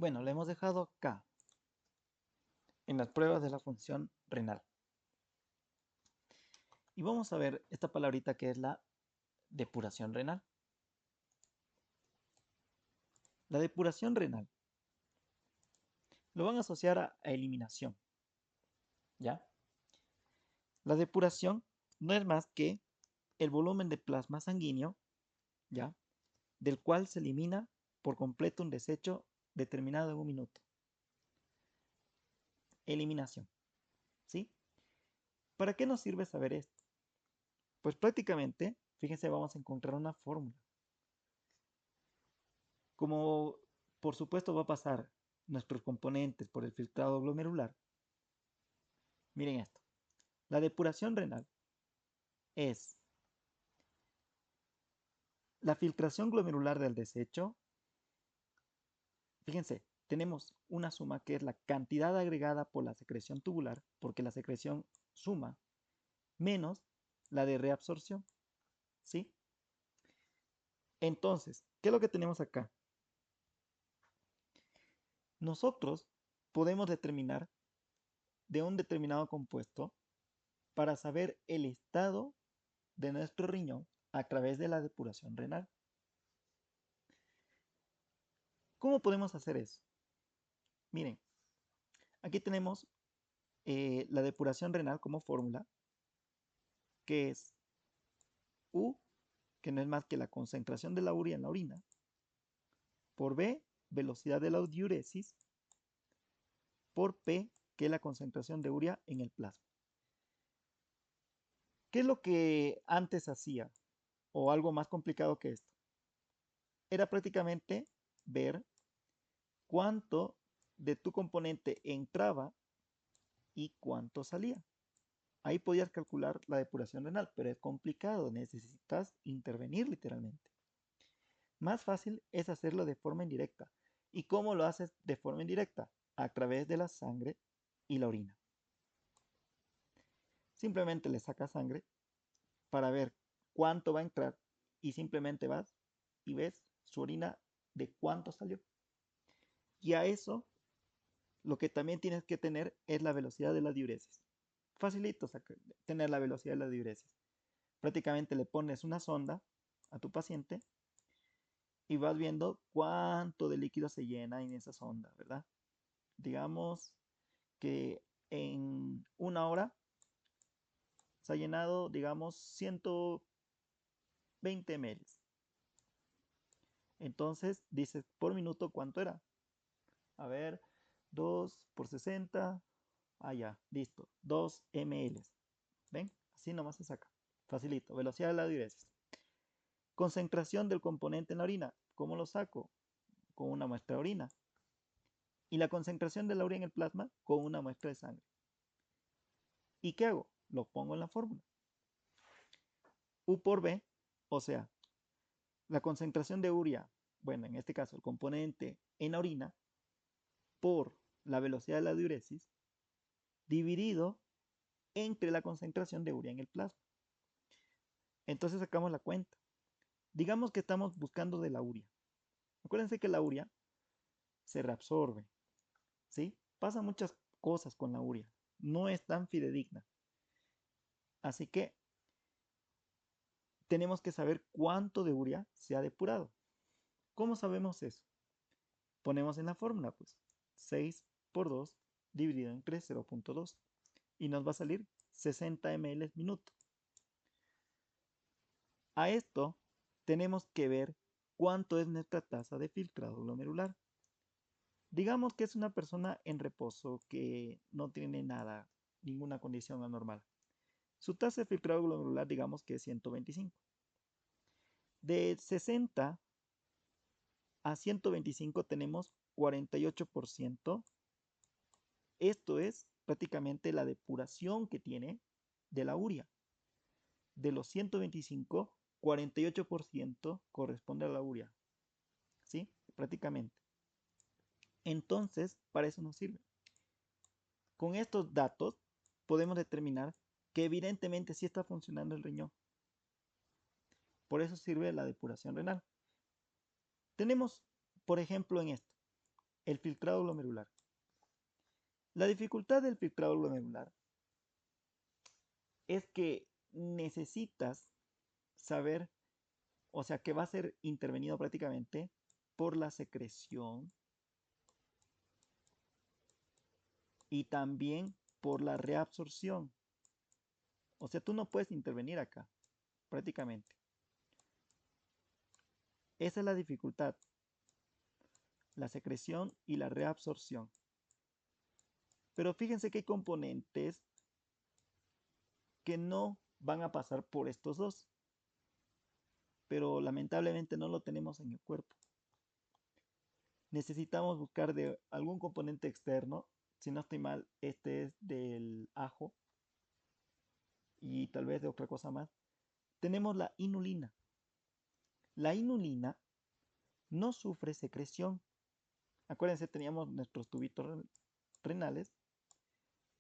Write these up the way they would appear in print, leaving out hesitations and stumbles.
Bueno, le hemos dejado acá, en las pruebas de la función renal. Y vamos a ver esta palabrita que es la depuración renal. La depuración renal lo van a asociar a eliminación, ¿ya? La depuración no es más que el volumen de plasma sanguíneo, ¿ya? Del cual se elimina por completo un desecho determinado en un minuto. Eliminación, ¿sí? ¿Para qué nos sirve saber esto? Pues prácticamente, fíjense, vamos a encontrar una fórmula. Como por supuesto va a pasar nuestros componentes por el filtrado glomerular, miren esto. La depuración renal es la filtración glomerular del desecho. Fíjense, tenemos una suma que es la cantidad agregada por la secreción tubular, porque la secreción suma, menos la de reabsorción, ¿sí? Entonces, ¿qué es lo que tenemos acá? Nosotros podemos determinar de un determinado compuesto para saber el estado de nuestro riñón a través de la depuración renal. ¿Cómo podemos hacer eso? Miren, aquí tenemos la depuración renal como fórmula, que es U, que no es más que la concentración de la urea en la orina, por B, velocidad de la diuresis, por P, que es la concentración de urea en el plasma. ¿Qué es lo que antes hacía? O algo más complicado que esto. Era prácticamente ver cuánto de tu componente entraba y cuánto salía. Ahí podías calcular la depuración renal, pero es complicado, necesitas intervenir literalmente. Más fácil es hacerlo de forma indirecta. ¿Y cómo lo haces de forma indirecta? A través de la sangre y la orina. Simplemente le sacas sangre para ver cuánto va a entrar y simplemente vas y ves su orina de cuánto salió. Y a eso lo que también tienes que tener es la velocidad de la diuresis. Facilito tener la velocidad de la diuresis. Prácticamente le pones una sonda a tu paciente y vas viendo cuánto de líquido se llena en esa sonda, ¿verdad? Digamos que en una hora se ha llenado, digamos, 120 ml. Entonces dices por minuto cuánto era. A ver, 2 por 60. Ah, ya, listo. 2 ml. ¿Ven? Así nomás se saca. Facilito. Velocidad de la diuresis. Concentración del componente en la orina. ¿Cómo lo saco? Con una muestra de orina. Y la concentración de la orina en el plasma con una muestra de sangre. ¿Y qué hago? Lo pongo en la fórmula. U por B, o sea, la concentración de urea, bueno, en este caso el componente en la orina, por la velocidad de la diuresis, dividido entre la concentración de urea en el plasma. Entonces sacamos la cuenta. Digamos que estamos buscando de la urea. Acuérdense que la urea se reabsorbe, ¿sí? Pasan muchas cosas con la urea. No es tan fidedigna. Así que tenemos que saber cuánto de urea se ha depurado. ¿Cómo sabemos eso? Ponemos en la fórmula, pues, 6 por 2 dividido entre 0.2 y nos va a salir 60 ml minuto. A esto tenemos que ver cuánto es nuestra tasa de filtrado glomerular. Digamos que es una persona en reposo que no tiene nada, ninguna condición anormal. Su tasa de filtrado glomerular digamos que es 125. De 60 a 125 tenemos 48%. Esto es prácticamente la depuración que tiene de la urea. De los 125, 48% corresponde a la urea. ¿Sí? Prácticamente. Entonces, para eso nos sirve. Con estos datos podemos determinar que evidentemente sí está funcionando el riñón. Por eso sirve la depuración renal. Tenemos, por ejemplo, en esto. el filtrado glomerular. La dificultad del filtrado glomerular es que necesitas saber, o sea, que va a ser intervenido prácticamente por la secreción y también por la reabsorción. O sea, tú no puedes intervenir acá, prácticamente. Esa es la dificultad, la secreción y la reabsorción. Pero fíjense que hay componentes que no van a pasar por estos dos, pero lamentablemente no lo tenemos en el cuerpo. Necesitamos buscar de algún componente externo. Si no estoy mal, este es del ajo y tal vez de otra cosa más. Tenemos la inulina. La inulina no sufre secreción. Acuérdense, teníamos nuestros tubitos renales.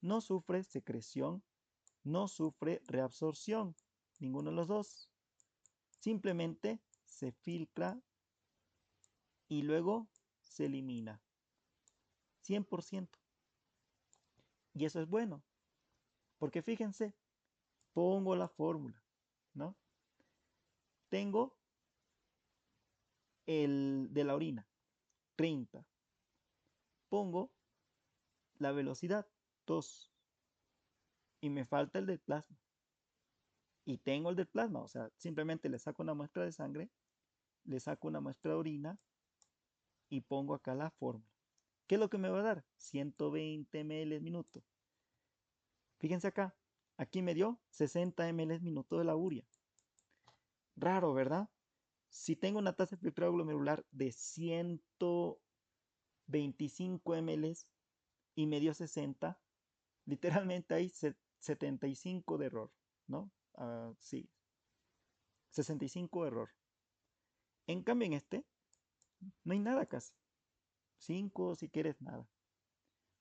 No sufre secreción, no sufre reabsorción, ninguno de los dos. Simplemente se filtra y luego se elimina. 100%. Y eso es bueno, porque fíjense, pongo la fórmula, ¿no? Tengo el de la orina, 30. Pongo la velocidad, 2. Y me falta el del plasma. Y tengo el del plasma, o sea, simplemente le saco una muestra de sangre, le saco una muestra de orina y pongo acá la fórmula. ¿Qué es lo que me va a dar? 120 ml minuto. Fíjense acá, aquí me dio 60 ml minuto de la urea. Raro, ¿verdad? Si tengo una tasa de filtrado glomerular de 125 ml y me dio 60, literalmente hay 75 de error, ¿no? Sí, 65 de error. En cambio en este no hay nada casi. 5 si quieres nada.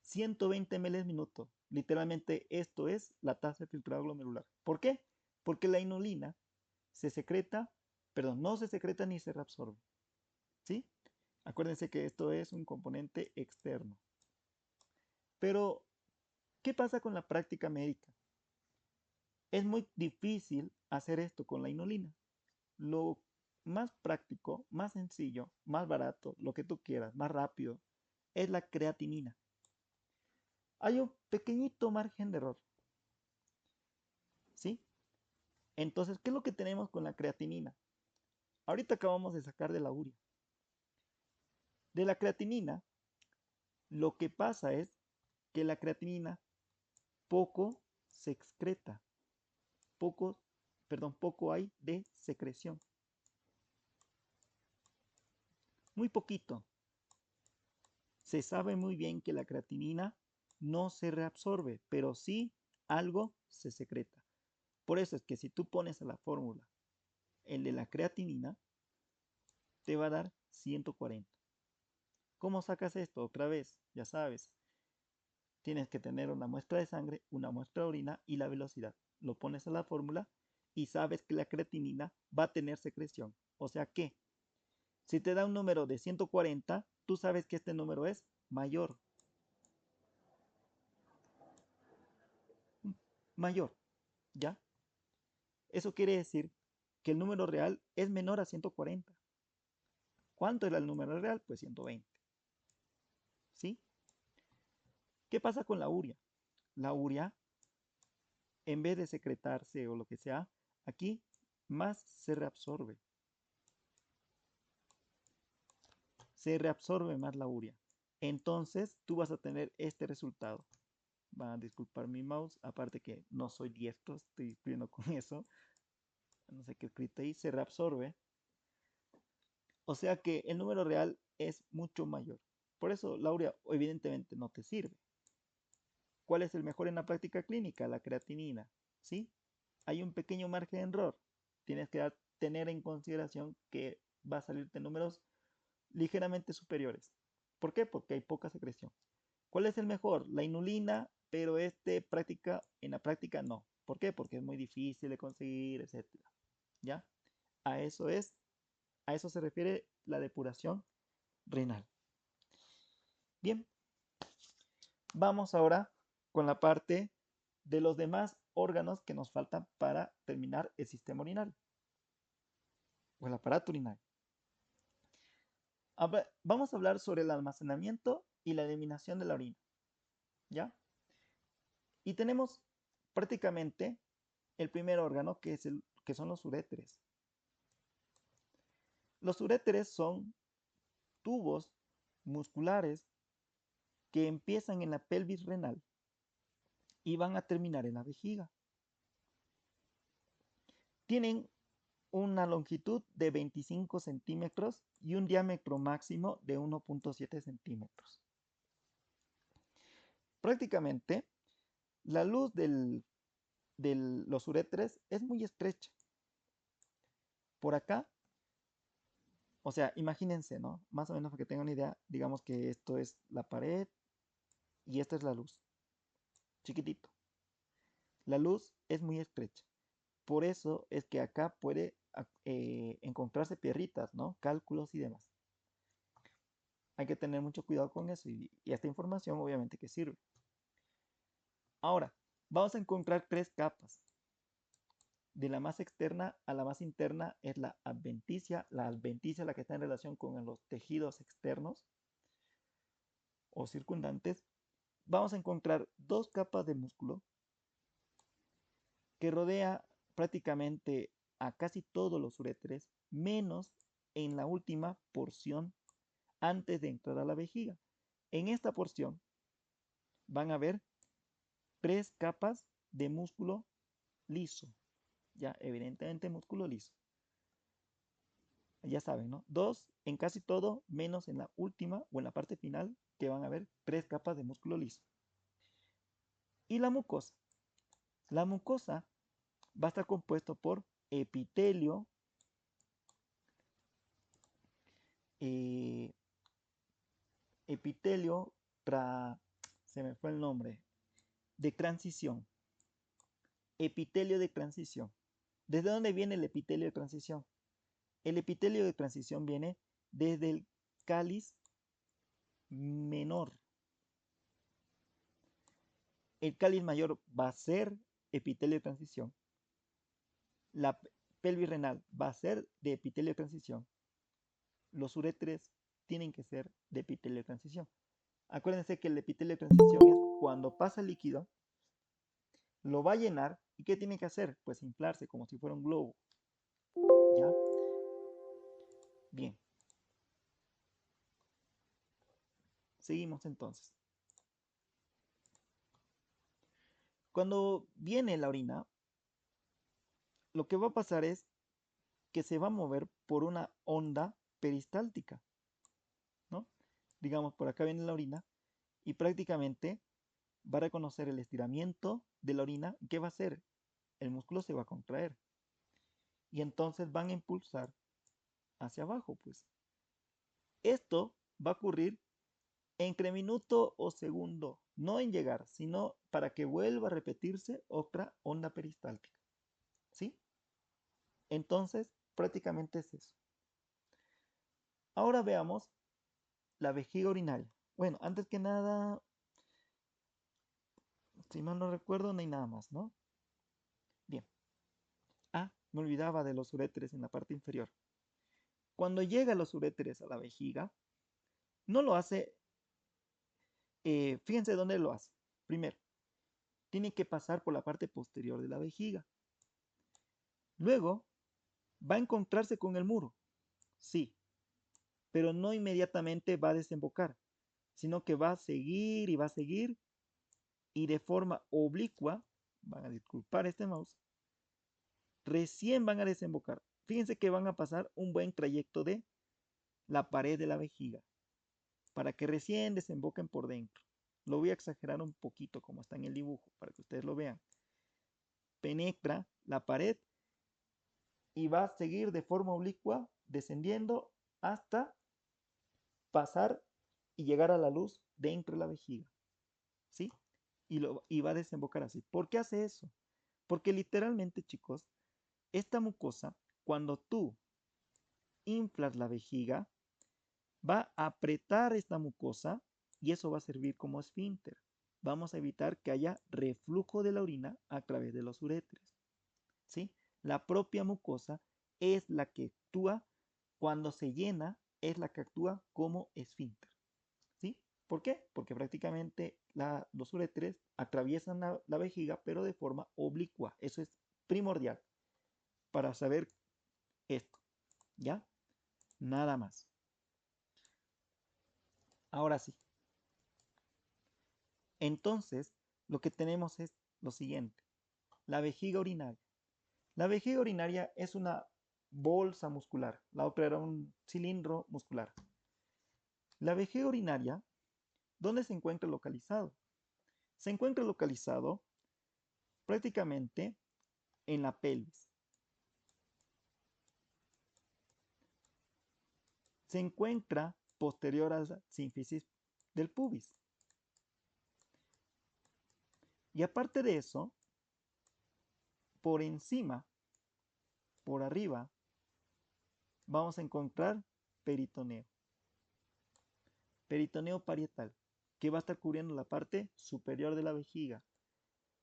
120 ml minuto. Literalmente esto es la tasa de filtrado glomerular. ¿Por qué? Porque la inulina se secreta, perdón, no se secreta ni se reabsorbe. ¿Sí? Acuérdense que esto es un componente externo. Pero, ¿qué pasa con la práctica médica? Es muy difícil hacer esto con la inulina. Lo más práctico, más sencillo, más barato, lo que tú quieras, más rápido, es la creatinina. Hay un pequeñito margen de error. ¿Sí? Entonces, ¿qué es lo que tenemos con la creatinina? Ahorita acabamos de sacar de la urea. De la creatinina, lo que pasa es que la creatinina poco se excreta, poco, perdón, poco hay de secreción. Muy poquito. Se sabe muy bien que la creatinina no se reabsorbe, pero sí algo se secreta. Por eso es que si tú pones a la fórmula el de la creatinina, te va a dar 140. ¿Cómo sacas esto? Otra vez, ya sabes, tienes que tener una muestra de sangre, una muestra de orina y la velocidad. Lo pones a la fórmula y sabes que la creatinina va a tener secreción. O sea que, si te da un número de 140, tú sabes que este número es mayor. Mayor, ¿ya? Eso quiere decir que el número real es menor a 140. ¿Cuánto era el número real? Pues 120. ¿Sí? ¿Qué pasa con la urea? La urea, en vez de secretarse o lo que sea, aquí más se reabsorbe. Se reabsorbe más la urea. Entonces tú vas a tener este resultado. Van a disculpar mi mouse, aparte que no soy diestro, estoy escribiendo con eso. No sé qué escrito ahí, se reabsorbe. O sea que el número real es mucho mayor. Por eso la urea evidentemente no te sirve. ¿Cuál es el mejor en la práctica clínica? La creatinina. ¿Sí? Hay un pequeño margen de error. Tienes que tener en consideración que va a salirte números ligeramente superiores. ¿Por qué? Porque hay poca secreción. ¿Cuál es el mejor? La inulina, pero en la práctica no. ¿Por qué? Porque es muy difícil de conseguir, etcétera. ¿Ya? A eso se refiere la depuración renal. Bien, vamos ahora con la parte de los demás órganos que nos faltan para terminar el sistema urinario o el aparato urinario. Vamos a hablar sobre el almacenamiento y la eliminación de la orina, ¿ya? Y tenemos prácticamente el primer órgano que son los uréteres. Los uréteres son tubos musculares que empiezan en la pelvis renal y van a terminar en la vejiga. Tienen una longitud de 25 centímetros y un diámetro máximo de 1.7 centímetros. Prácticamente, la luz de los uréteres es muy estrecha. Por acá, o sea, imagínense, ¿no? Más o menos para que tengan una idea, digamos que esto es la pared y esta es la luz. Chiquitito. La luz es muy estrecha. Por eso es que acá puede encontrarse pierritas, ¿no? Cálculos y demás. Hay que tener mucho cuidado con eso y esta información obviamente que sirve. Ahora, vamos a encontrar tres capas. De la más externa a la más interna es la adventicia. La adventicia la que está en relación con los tejidos externos o circundantes. Vamos a encontrar dos capas de músculo que rodea prácticamente a casi todos los uréteres, menos en la última porción antes de entrar a la vejiga. En esta porción van a ver tres capas de músculo liso. Ya, evidentemente músculo liso. Ya saben, ¿no? Dos en casi todo, menos en la última o en la parte final, que van a ver tres capas de músculo liso. Y la mucosa. La mucosa va a estar compuesto por epitelio, eh, epitelio, se me fue el nombre, de transición. Epitelio de transición. ¿Desde dónde viene el epitelio de transición? El epitelio de transición viene desde el cáliz menor. El cáliz mayor va a ser epitelio de transición. La pelvis renal va a ser de epitelio de transición. Los uréteres tienen que ser de epitelio de transición. Acuérdense que el epitelio de transición es cuando pasa el líquido, lo va a llenar y ¿qué tiene que hacer? Pues inflarse como si fuera un globo. ¿Ya? Bien. Seguimos entonces. Cuando viene la orina, lo que va a pasar es que se va a mover por una onda peristáltica, ¿no? Digamos, por acá viene la orina y prácticamente va a reconocer el estiramiento de la orina. ¿Qué va a hacer? El músculo se va a contraer y entonces van a impulsar hacia abajo, pues. Esto va a ocurrir entre minuto o segundo, no en llegar, sino para que vuelva a repetirse otra onda peristáltica, ¿sí? Entonces, prácticamente es eso. Ahora veamos la vejiga urinaria. Bueno, antes que nada, si mal no recuerdo, no hay nada más, ¿no? Bien. Ah, me olvidaba de los uréteres en la parte inferior. Cuando llega los uréteres a la vejiga, no lo hace, fíjense dónde lo hace. Primero, tiene que pasar por la parte posterior de la vejiga. Luego, va a encontrarse con el muro, sí, pero no inmediatamente va a desembocar, sino que va a seguir y va a seguir y de forma oblicua, van a disculpar este mouse, recién van a desembocar. Fíjense que van a pasar un buen trayecto de la pared de la vejiga para que recién desemboquen por dentro. Lo voy a exagerar un poquito como está en el dibujo para que ustedes lo vean. Penetra la pared y va a seguir de forma oblicua descendiendo hasta pasar y llegar a la luz dentro de la vejiga. ¿Sí? Y va a desembocar así. ¿Por qué hace eso? Porque literalmente, chicos, esta mucosa, cuando tú inflas la vejiga, va a apretar esta mucosa, y eso va a servir como esfínter. Vamos a evitar que haya reflujo de la orina a través de los uréteres. ¿Sí? La propia mucosa es la que actúa cuando se llena, es la que actúa como esfínter. ¿Sí? ¿Por qué? Porque prácticamente los uréteres atraviesan la vejiga, pero de forma oblicua. Eso es primordial para saber esto. ¿Ya? Nada más. Ahora sí. Entonces, lo que tenemos es lo siguiente. La vejiga urinaria. La vejiga urinaria es una bolsa muscular. La otra era un cilindro muscular. La vejiga urinaria, ¿dónde se encuentra localizado? Se encuentra localizado prácticamente en la pelvis. Se encuentra posterior a la sínfisis del pubis. Y aparte de eso, por encima, por arriba, vamos a encontrar peritoneo. Peritoneo parietal, que va a estar cubriendo la parte superior de la vejiga,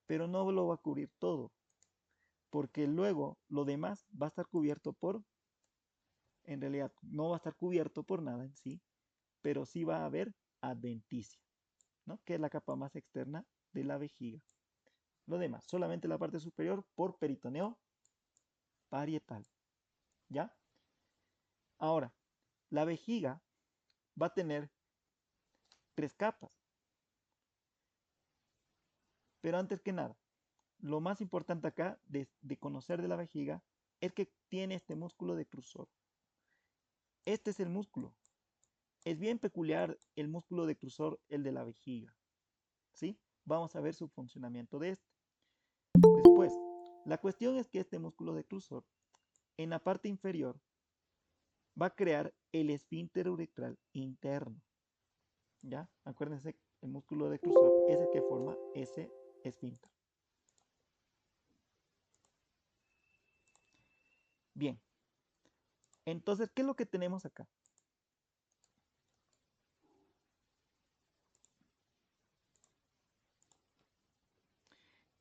pero no lo va a cubrir todo, porque luego lo demás va a estar cubierto por, en realidad no va a estar cubierto por nada en sí, pero sí va a haber adventicia, ¿no? Que es la capa más externa de la vejiga. Lo demás, solamente la parte superior por peritoneo parietal, ¿ya? Ahora, la vejiga va a tener tres capas, pero antes que nada, lo más importante acá de conocer de la vejiga es que tiene este músculo decrusor. Este es el músculo. Es bien peculiar el músculo decrusor, el de la vejiga, ¿sí? Vamos a ver su funcionamiento de este. Después, la cuestión es que este músculo decrusor, en la parte inferior, va a crear el esfínter uretral interno, ¿ya? Acuérdense, el músculo decrusor es el que forma ese esfínter. Bien, entonces, ¿qué es lo que tenemos acá?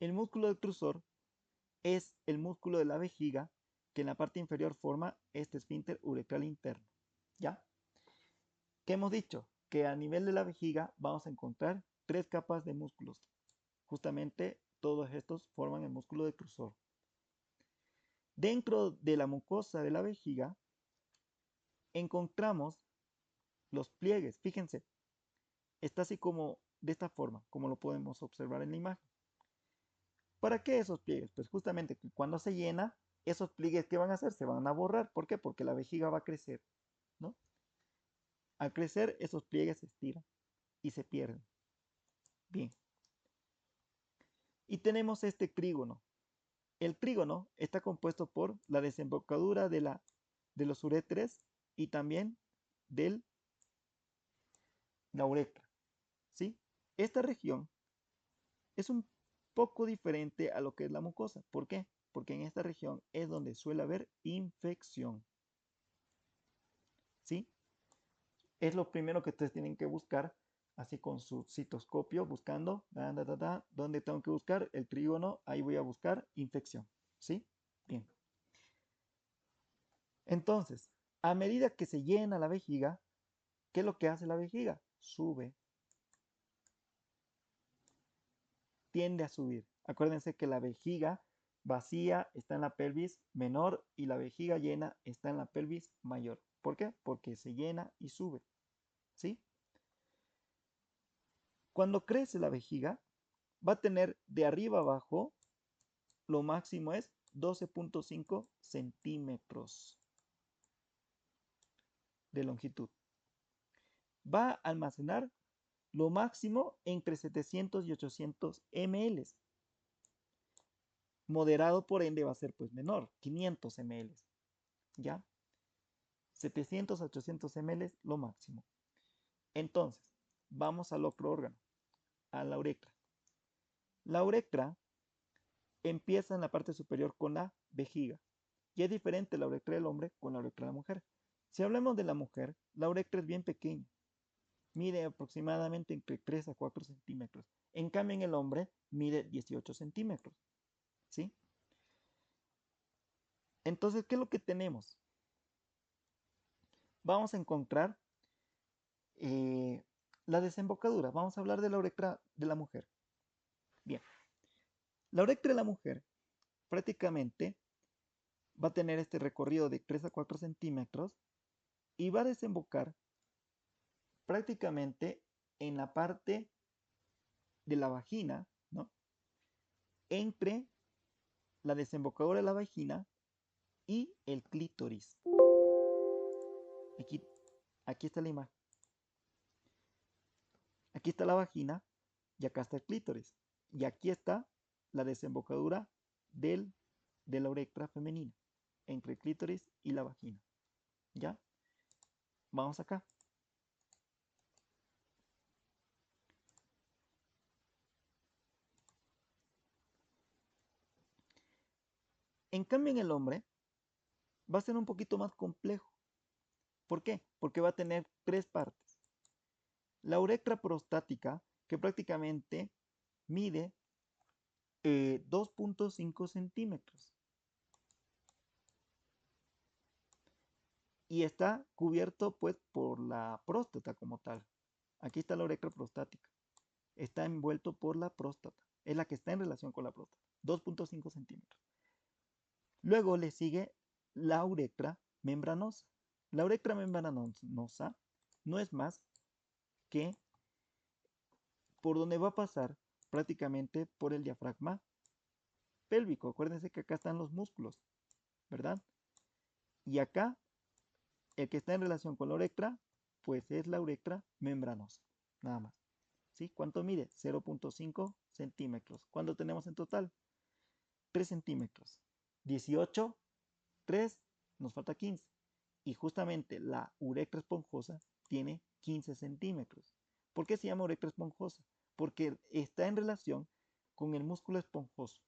El músculo decrusor es el músculo de la vejiga que en la parte inferior forma este esfínter uretral interno, ¿ya? ¿Qué hemos dicho? Que a nivel de la vejiga vamos a encontrar tres capas de músculos. Justamente todos estos forman el músculo decrusor. Dentro de la mucosa de la vejiga encontramos los pliegues. Fíjense, está así como de esta forma, como lo podemos observar en la imagen. ¿Para qué esos pliegues? Pues justamente que cuando se llena, esos pliegues que van a hacer se van a borrar. ¿Por qué? Porque la vejiga va a crecer, ¿no? Al crecer, esos pliegues se estiran y se pierden. Bien. Y tenemos este trígono. El trígono está compuesto por la desembocadura de los uréteres y también de la uretra, ¿sí? Esta región es un poco diferente a lo que es la mucosa. ¿Por qué? Porque en esta región es donde suele haber infección, ¿sí? Es lo primero que ustedes tienen que buscar, así con su citoscopio, buscando, ¿dónde tengo que buscar? El trígono, ahí voy a buscar infección, ¿sí? Bien. Entonces, a medida que se llena la vejiga, ¿qué es lo que hace la vejiga? Sube, tiende a subir. Acuérdense que la vejiga vacía está en la pelvis menor y la vejiga llena está en la pelvis mayor. ¿Por qué? Porque se llena y sube, ¿sí? Cuando crece la vejiga, va a tener de arriba abajo, lo máximo es 12.5 centímetros de longitud. Va a almacenar lo máximo entre 700 y 800 ml. Moderado, por ende, va a ser pues menor, 500 ml. ¿Ya? 700 a 800 ml lo máximo. Entonces, vamos al otro órgano, a la uretra. La uretra empieza en la parte superior con la vejiga. Y es diferente la uretra del hombre con la uretra de la mujer. Si hablamos de la mujer, la uretra es bien pequeña. mide aproximadamente entre 3 a 4 centímetros. En cambio, en el hombre mide 18 centímetros. ¿Sí? Entonces, ¿qué es lo que tenemos? Vamos a encontrar la desembocadura. Vamos a hablar de la uretra de la mujer. Bien, la uretra de la mujer prácticamente va a tener este recorrido de 3 a 4 centímetros y va a desembocar prácticamente en la parte de la vagina, ¿no? Entre la desembocadura de la vagina y el clítoris. Aquí, aquí está la imagen. Aquí está la vagina y acá está el clítoris. Y aquí está la desembocadura de la uretra femenina, entre el clítoris y la vagina. ¿Ya? Vamos acá. En cambio, en el hombre va a ser un poquito más complejo. ¿Por qué? Porque va a tener tres partes. La uretra prostática, que prácticamente mide 2.5 centímetros y está cubierto pues por la próstata como tal. Aquí está la uretra prostática. Está envuelto por la próstata. Es la que está en relación con la próstata. 2.5 centímetros. Luego le sigue la uretra membranosa. La uretra membranosa no es más que por donde va a pasar prácticamente por el diafragma pélvico. Acuérdense que acá están los músculos, ¿verdad? Y acá, el que está en relación con la uretra, pues es la uretra membranosa, nada más. ¿Sí? ¿Cuánto mide? 0.5 centímetros. ¿Cuánto tenemos en total? 3 centímetros. 18, 3, nos falta 15. Y justamente la uretra esponjosa tiene 15 centímetros. ¿Por qué se llama uretra esponjosa? Porque está en relación con el músculo esponjoso.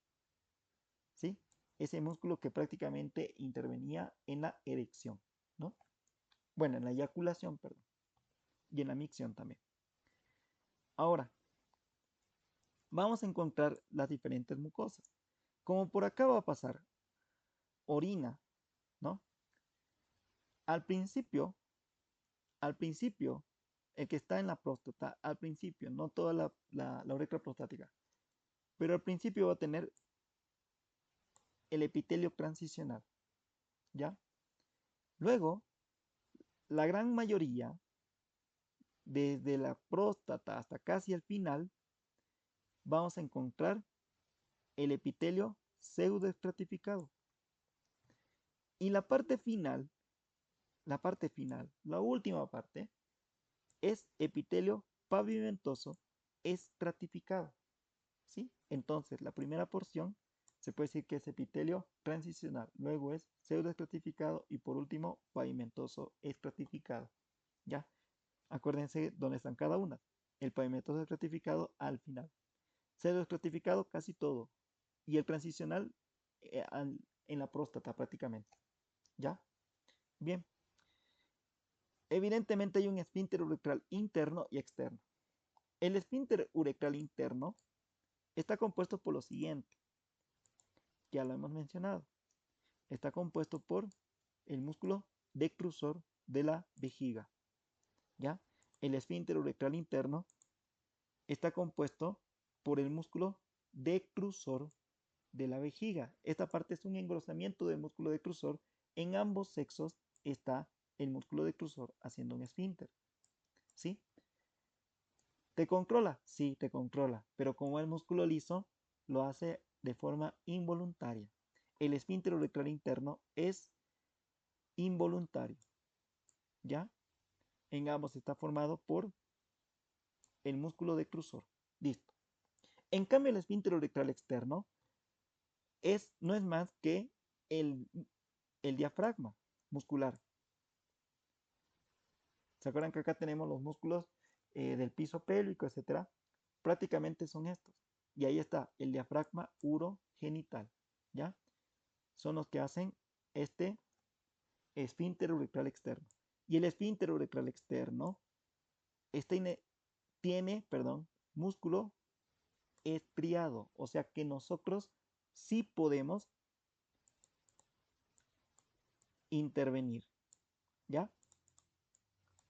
¿Sí? Ese músculo que prácticamente intervenía en la erección, ¿no? Bueno, en la eyaculación, perdón. Y en la micción también. Ahora, vamos a encontrar las diferentes mucosas. Como por acá va a pasar orina, ¿no? Al principio, al principio, el que está en la próstata, al principio, no toda la uretra prostática, pero al principio va a tener el epitelio transicional, ¿ya? Luego, la gran mayoría, desde la próstata hasta casi el final, vamos a encontrar el epitelio pseudoestratificado. Y la última parte, es epitelio pavimentoso estratificado. ¿Sí? Entonces, la primera porción se puede decir que es epitelio transicional, luego es pseudoestratificado y por último pavimentoso estratificado. ¿Ya? Acuérdense dónde están cada una. El pavimentoso estratificado al final. Pseudoestratificado casi todo. Y el transicional en la próstata prácticamente. ¿Ya? Bien. Evidentemente hay un esfínter uretral interno y externo. El esfínter uretral interno está compuesto por lo siguiente. Ya lo hemos mencionado. Está compuesto por el músculo decrusor de la vejiga. ¿Ya? El esfínter uretral interno está compuesto por el músculo decrusor de la vejiga. Esta parte es un engrosamiento del músculo decrusor. En ambos sexos está el músculo decrusor haciendo un esfínter. ¿Sí? ¿Te controla? Sí, te controla, pero como es músculo liso, lo hace de forma involuntaria. El esfínter uretral interno es involuntario, ¿ya? En ambos está formado por el músculo decrusor. Listo. En cambio, el esfínter uretral externo no es más que el, el diafragma muscular. ¿Se acuerdan que acá tenemos los músculos del piso pélvico, etcétera? Prácticamente son estos. Y ahí está el diafragma urogenital, ¿ya? Son los que hacen este esfínter uretral externo. Y el esfínter uretral externo tiene, perdón, músculo estriado, o sea que nosotros sí podemos intervenir, ¿ya?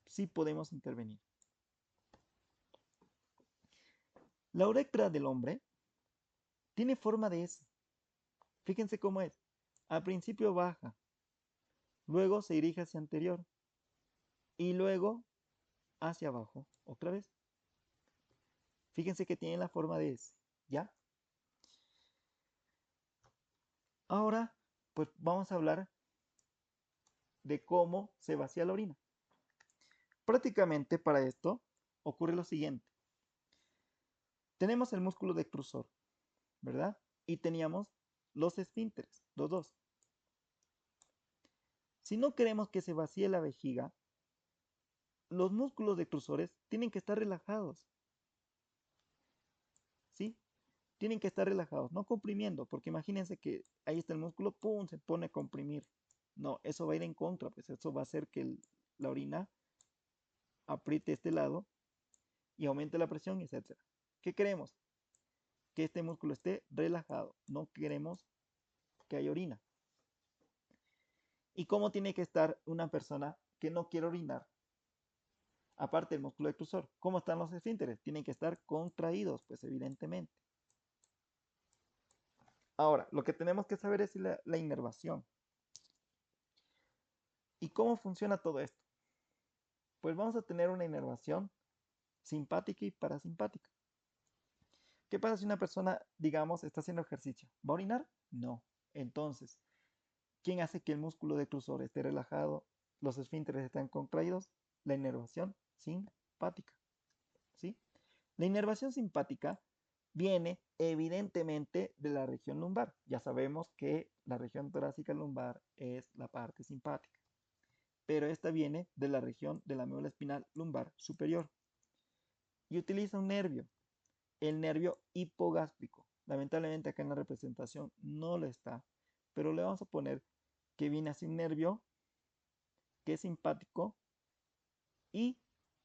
Sí podemos intervenir. La uretra del hombre tiene forma de S. Fíjense cómo es. Al principio baja, luego se dirige hacia anterior y luego hacia abajo otra vez. Fíjense que tiene la forma de S, ¿ya? Ahora, pues vamos a hablar de cómo se vacía la orina. Prácticamente para esto ocurre lo siguiente. Tenemos el músculo decrusor, ¿verdad? Y teníamos los esfínteres, los dos. Si no queremos que se vacíe la vejiga, los músculos decrusores tienen que estar relajados, ¿sí? Tienen que estar relajados, no comprimiendo, porque imagínense que ahí está el músculo, ¡pum!, se pone a comprimir. No, eso va a ir en contra, pues eso va a hacer que la orina apriete este lado y aumente la presión, etc. ¿Qué queremos? Que este músculo esté relajado, no queremos que haya orina. ¿Y cómo tiene que estar una persona que no quiere orinar? Aparte del músculo decrusor, ¿cómo están los esfínteres? Tienen que estar contraídos, pues evidentemente. Ahora, lo que tenemos que saber es la inervación. ¿Y cómo funciona todo esto? Pues vamos a tener una inervación simpática y parasimpática. ¿Qué pasa si una persona, digamos, está haciendo ejercicio? ¿Va a orinar? No. Entonces, ¿quién hace que el músculo decrusor esté relajado, los esfínteres estén contraídos? La inervación simpática, ¿sí? La inervación simpática viene evidentemente de la región lumbar. Ya sabemos que la región torácica lumbar es la parte simpática, pero esta viene de la región de la médula espinal lumbar superior y utiliza un nervio, el nervio hipogástrico. Lamentablemente acá en la representación no lo está, pero le vamos a poner que viene así un nervio que es simpático y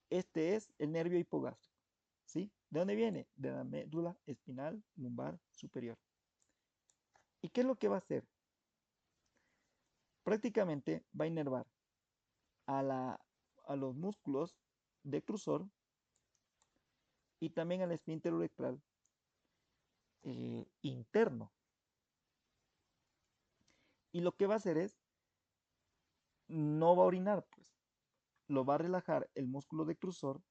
este es el nervio hipogástrico, ¿sí? ¿De dónde viene? De la médula espinal lumbar superior. ¿Y qué es lo que va a hacer? Prácticamente va a inervar a los músculos decrusor y también al esfínter uretral interno. Y lo que va a hacer es, no va a orinar, pues, lo va a relajar el músculo decrusor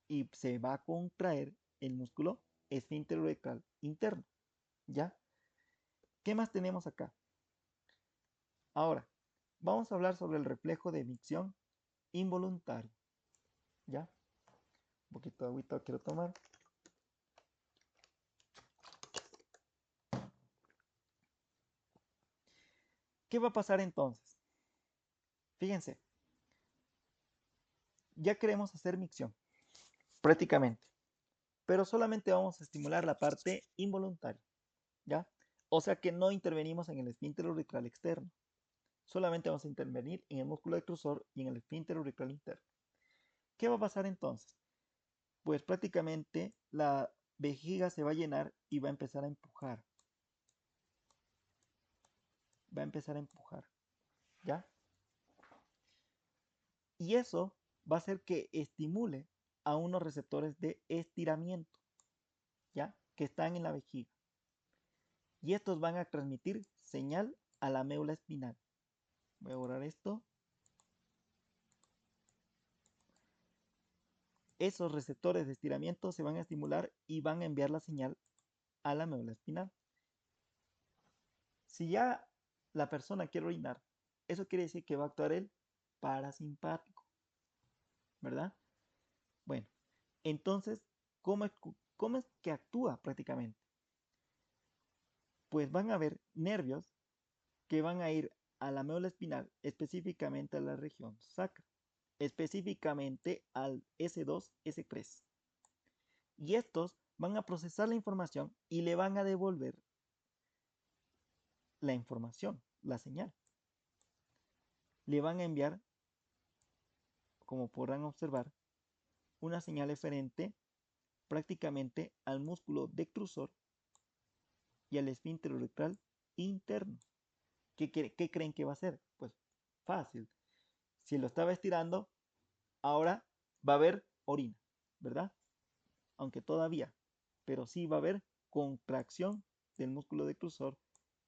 y se va a contraer el músculo esfínter uretral interno, ¿ya? ¿Qué más tenemos acá? Ahora, vamos a hablar sobre el reflejo de micción involuntario, ¿ya? Un poquito de agüita quiero tomar. ¿Qué va a pasar entonces? Fíjense, ya queremos hacer micción, prácticamente, pero solamente vamos a estimular la parte involuntaria, ¿ya? O sea que no intervenimos en el esfínter uretral externo, solamente vamos a intervenir en el músculo decrusor y en el esfínter uretral interno. ¿Qué va a pasar entonces? Pues prácticamente la vejiga se va a llenar y va a empezar a empujar. Va a empezar a empujar, ¿ya? Y eso va a hacer que estimule a unos receptores de estiramiento, ¿ya? Que están en la vejiga. Y estos van a transmitir señal a la médula espinal. Voy a borrar esto. Esos receptores de estiramiento se van a estimular y van a enviar la señal a la médula espinal. Si ya la persona quiere orinar, eso quiere decir que va a actuar el parasimpático, ¿verdad? Bueno, entonces, ¿cómo es que actúa prácticamente? Pues van a haber nervios que van a ir a la médula espinal, específicamente a la región sacra, específicamente al S2, S3. Y estos van a procesar la información y le van a devolver la información, la señal. Le van a enviar, como podrán observar, una señal eferente prácticamente al músculo decrusor y al esfínter uretral interno. ¿Qué creen que va a hacer? Pues fácil. Si lo estaba estirando, ahora va a haber orina, ¿verdad? Aunque todavía, pero sí va a haber contracción del músculo decrusor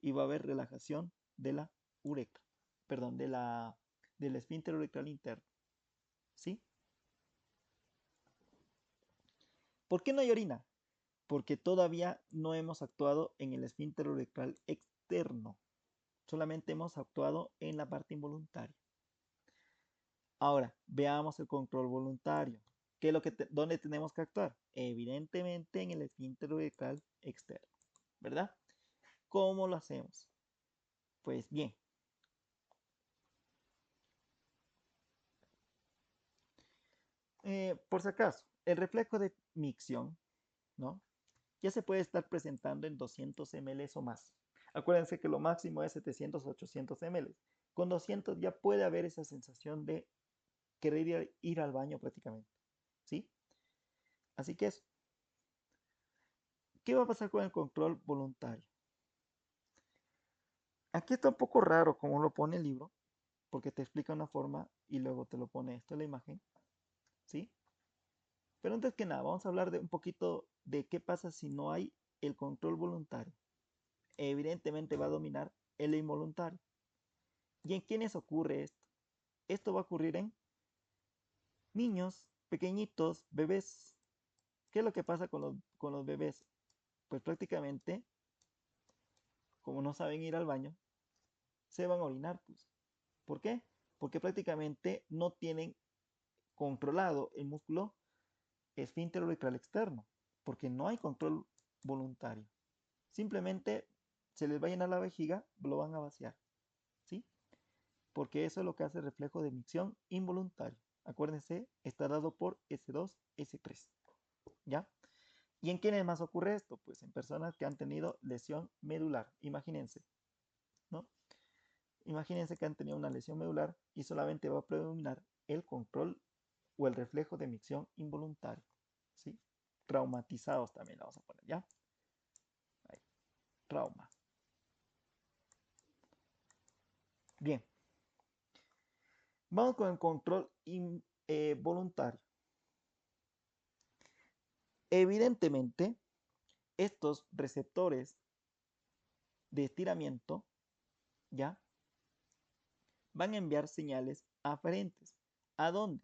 y va a haber relajación de la uretra, perdón, del esfínter uretral interno, ¿sí? ¿Por qué no hay orina? Porque todavía no hemos actuado en el esfínter uretral externo, solamente hemos actuado en la parte involuntaria. Ahora, veamos el control voluntario. ¿Qué es dónde tenemos que actuar? Evidentemente en el esfínter uretral externo, ¿verdad? ¿Cómo lo hacemos? Pues bien, por si acaso, el reflejo de micción, ¿no? Ya se puede estar presentando en 200 ml o más. Acuérdense que lo máximo es 700 800 ml. Con 200 ya puede haber esa sensación de querer ir al baño prácticamente, ¿sí? Así que eso. ¿Qué va a pasar con el control voluntario? Aquí está un poco raro como lo pone el libro, porque te explica una forma y luego te lo pone esto en la imagen, ¿sí? Pero antes que nada, vamos a hablar de un poquito de qué pasa si no hay el control voluntario. Evidentemente va a dominar el involuntario. ¿Y en quiénes ocurre esto? Esto va a ocurrir en niños pequeñitos, bebés. ¿Qué es lo que pasa con los bebés? Pues prácticamente, como no saben ir al baño, se van a orinar, pues. ¿Por qué? Porque prácticamente no tienen controlado el músculo esfínter uretral externo, porque no hay control voluntario. Simplemente se les va a llenar la vejiga, lo van a vaciar, ¿sí? Porque eso es lo que hace el reflejo de micción involuntario. Acuérdense, está dado por S2, S3, ¿ya? ¿Y en quiénes más ocurre esto? Pues en personas que han tenido lesión medular. Imagínense, ¿no? Imagínense que han tenido una lesión medular y solamente va a predominar el control o el reflejo de micción involuntario, ¿sí? Traumatizados también la vamos a poner, ¿ya? Ahí, trauma. Bien, vamos con el control voluntario. Evidentemente, estos receptores de estiramiento, ¿ya? Van a enviar señales aferentes. ¿A dónde?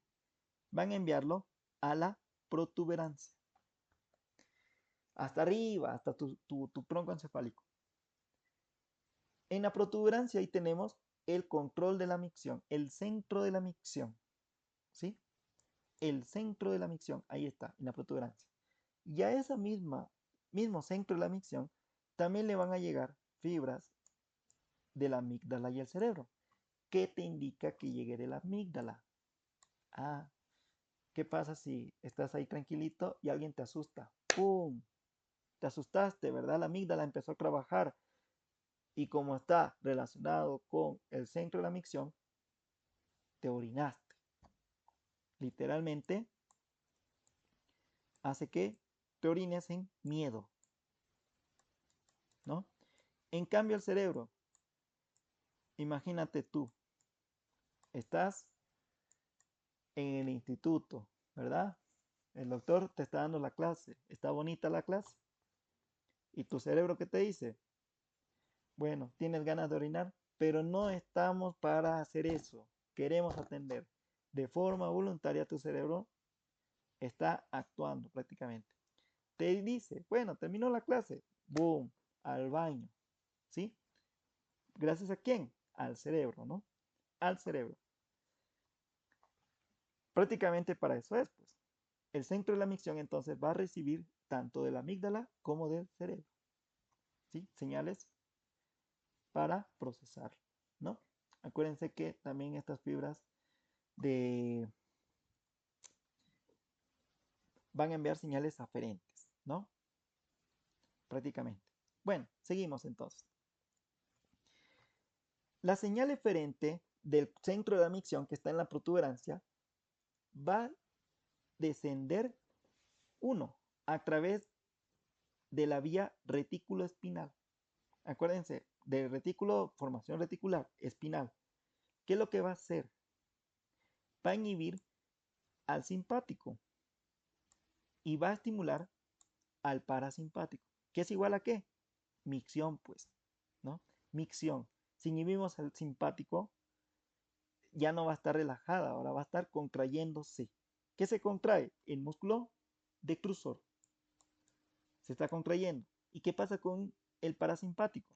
Van a enviarlo a la protuberancia. Hasta arriba, hasta tu tronco encefálico. En la protuberancia ahí tenemos el control de la micción, el centro de la micción, ¿sí? El centro de la micción, ahí está, en la protuberancia. Y a esa mismo centro de la micción también le van a llegar fibras de la amígdala y el cerebro. ¿Qué te indica que llegue de la amígdala? Ah, ¿qué pasa si estás ahí tranquilito y alguien te asusta? ¡Pum! Te asustaste, ¿verdad? La amígdala empezó a trabajar y como está relacionado con el centro de la micción, te orinaste. Literalmente hace que te orines en miedo, ¿no? En cambio el cerebro, imagínate tú, estás en el instituto, ¿verdad? El doctor te está dando la clase, está bonita la clase. ¿Y tu cerebro qué te dice? Bueno, tienes ganas de orinar, pero no estamos para hacer eso. Queremos atender. De forma voluntaria tu cerebro está actuando prácticamente. Te dice, bueno, terminó la clase, boom, al baño, ¿sí? ¿Gracias a quién? Al cerebro, ¿no? Al cerebro. Prácticamente para eso es, pues. El centro de la micción entonces va a recibir tanto de la amígdala como del cerebro, ¿sí? Señales para procesar, ¿no? Acuérdense que también estas fibras de van a enviar señales aferentes, ¿no? Prácticamente. Bueno, seguimos entonces. La señal eferente del centro de la micción que está en la protuberancia va descender uno a través de la vía retículo espinal. Acuérdense, de retículo, formación reticular, espinal. ¿Qué es lo que va a hacer? Va a inhibir al simpático y va a estimular al parasimpático. ¿Qué es igual a qué? Micción, pues, ¿no? Micción. Si inhibimos al simpático, ya no va a estar relajada, ahora va a estar contrayéndose. ¿Qué se contrae? El músculo decrusor. Se está contrayendo. ¿Y qué pasa con el parasimpático?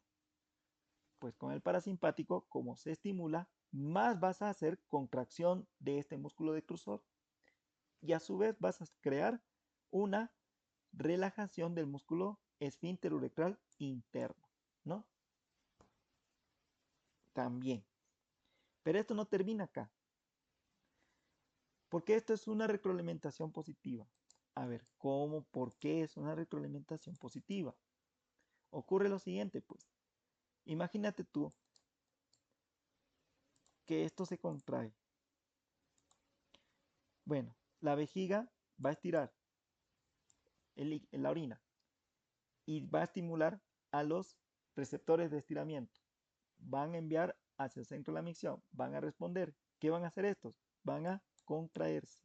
Pues con el parasimpático, como se estimula, más vas a hacer contracción de este músculo decrusor. Y a su vez vas a crear una relajación del músculo esfínter uretral interno, ¿no? También. Pero esto no termina acá, porque esto es una retroalimentación positiva. A ver, ¿cómo? ¿Por qué es una retroalimentación positiva? Ocurre lo siguiente, pues. Imagínate tú que esto se contrae. Bueno, la vejiga va a estirar la orina y va a estimular a los receptores de estiramiento. Van a enviar hacia el centro de la micción, van a responder. ¿Qué van a hacer estos? Van a contraerse.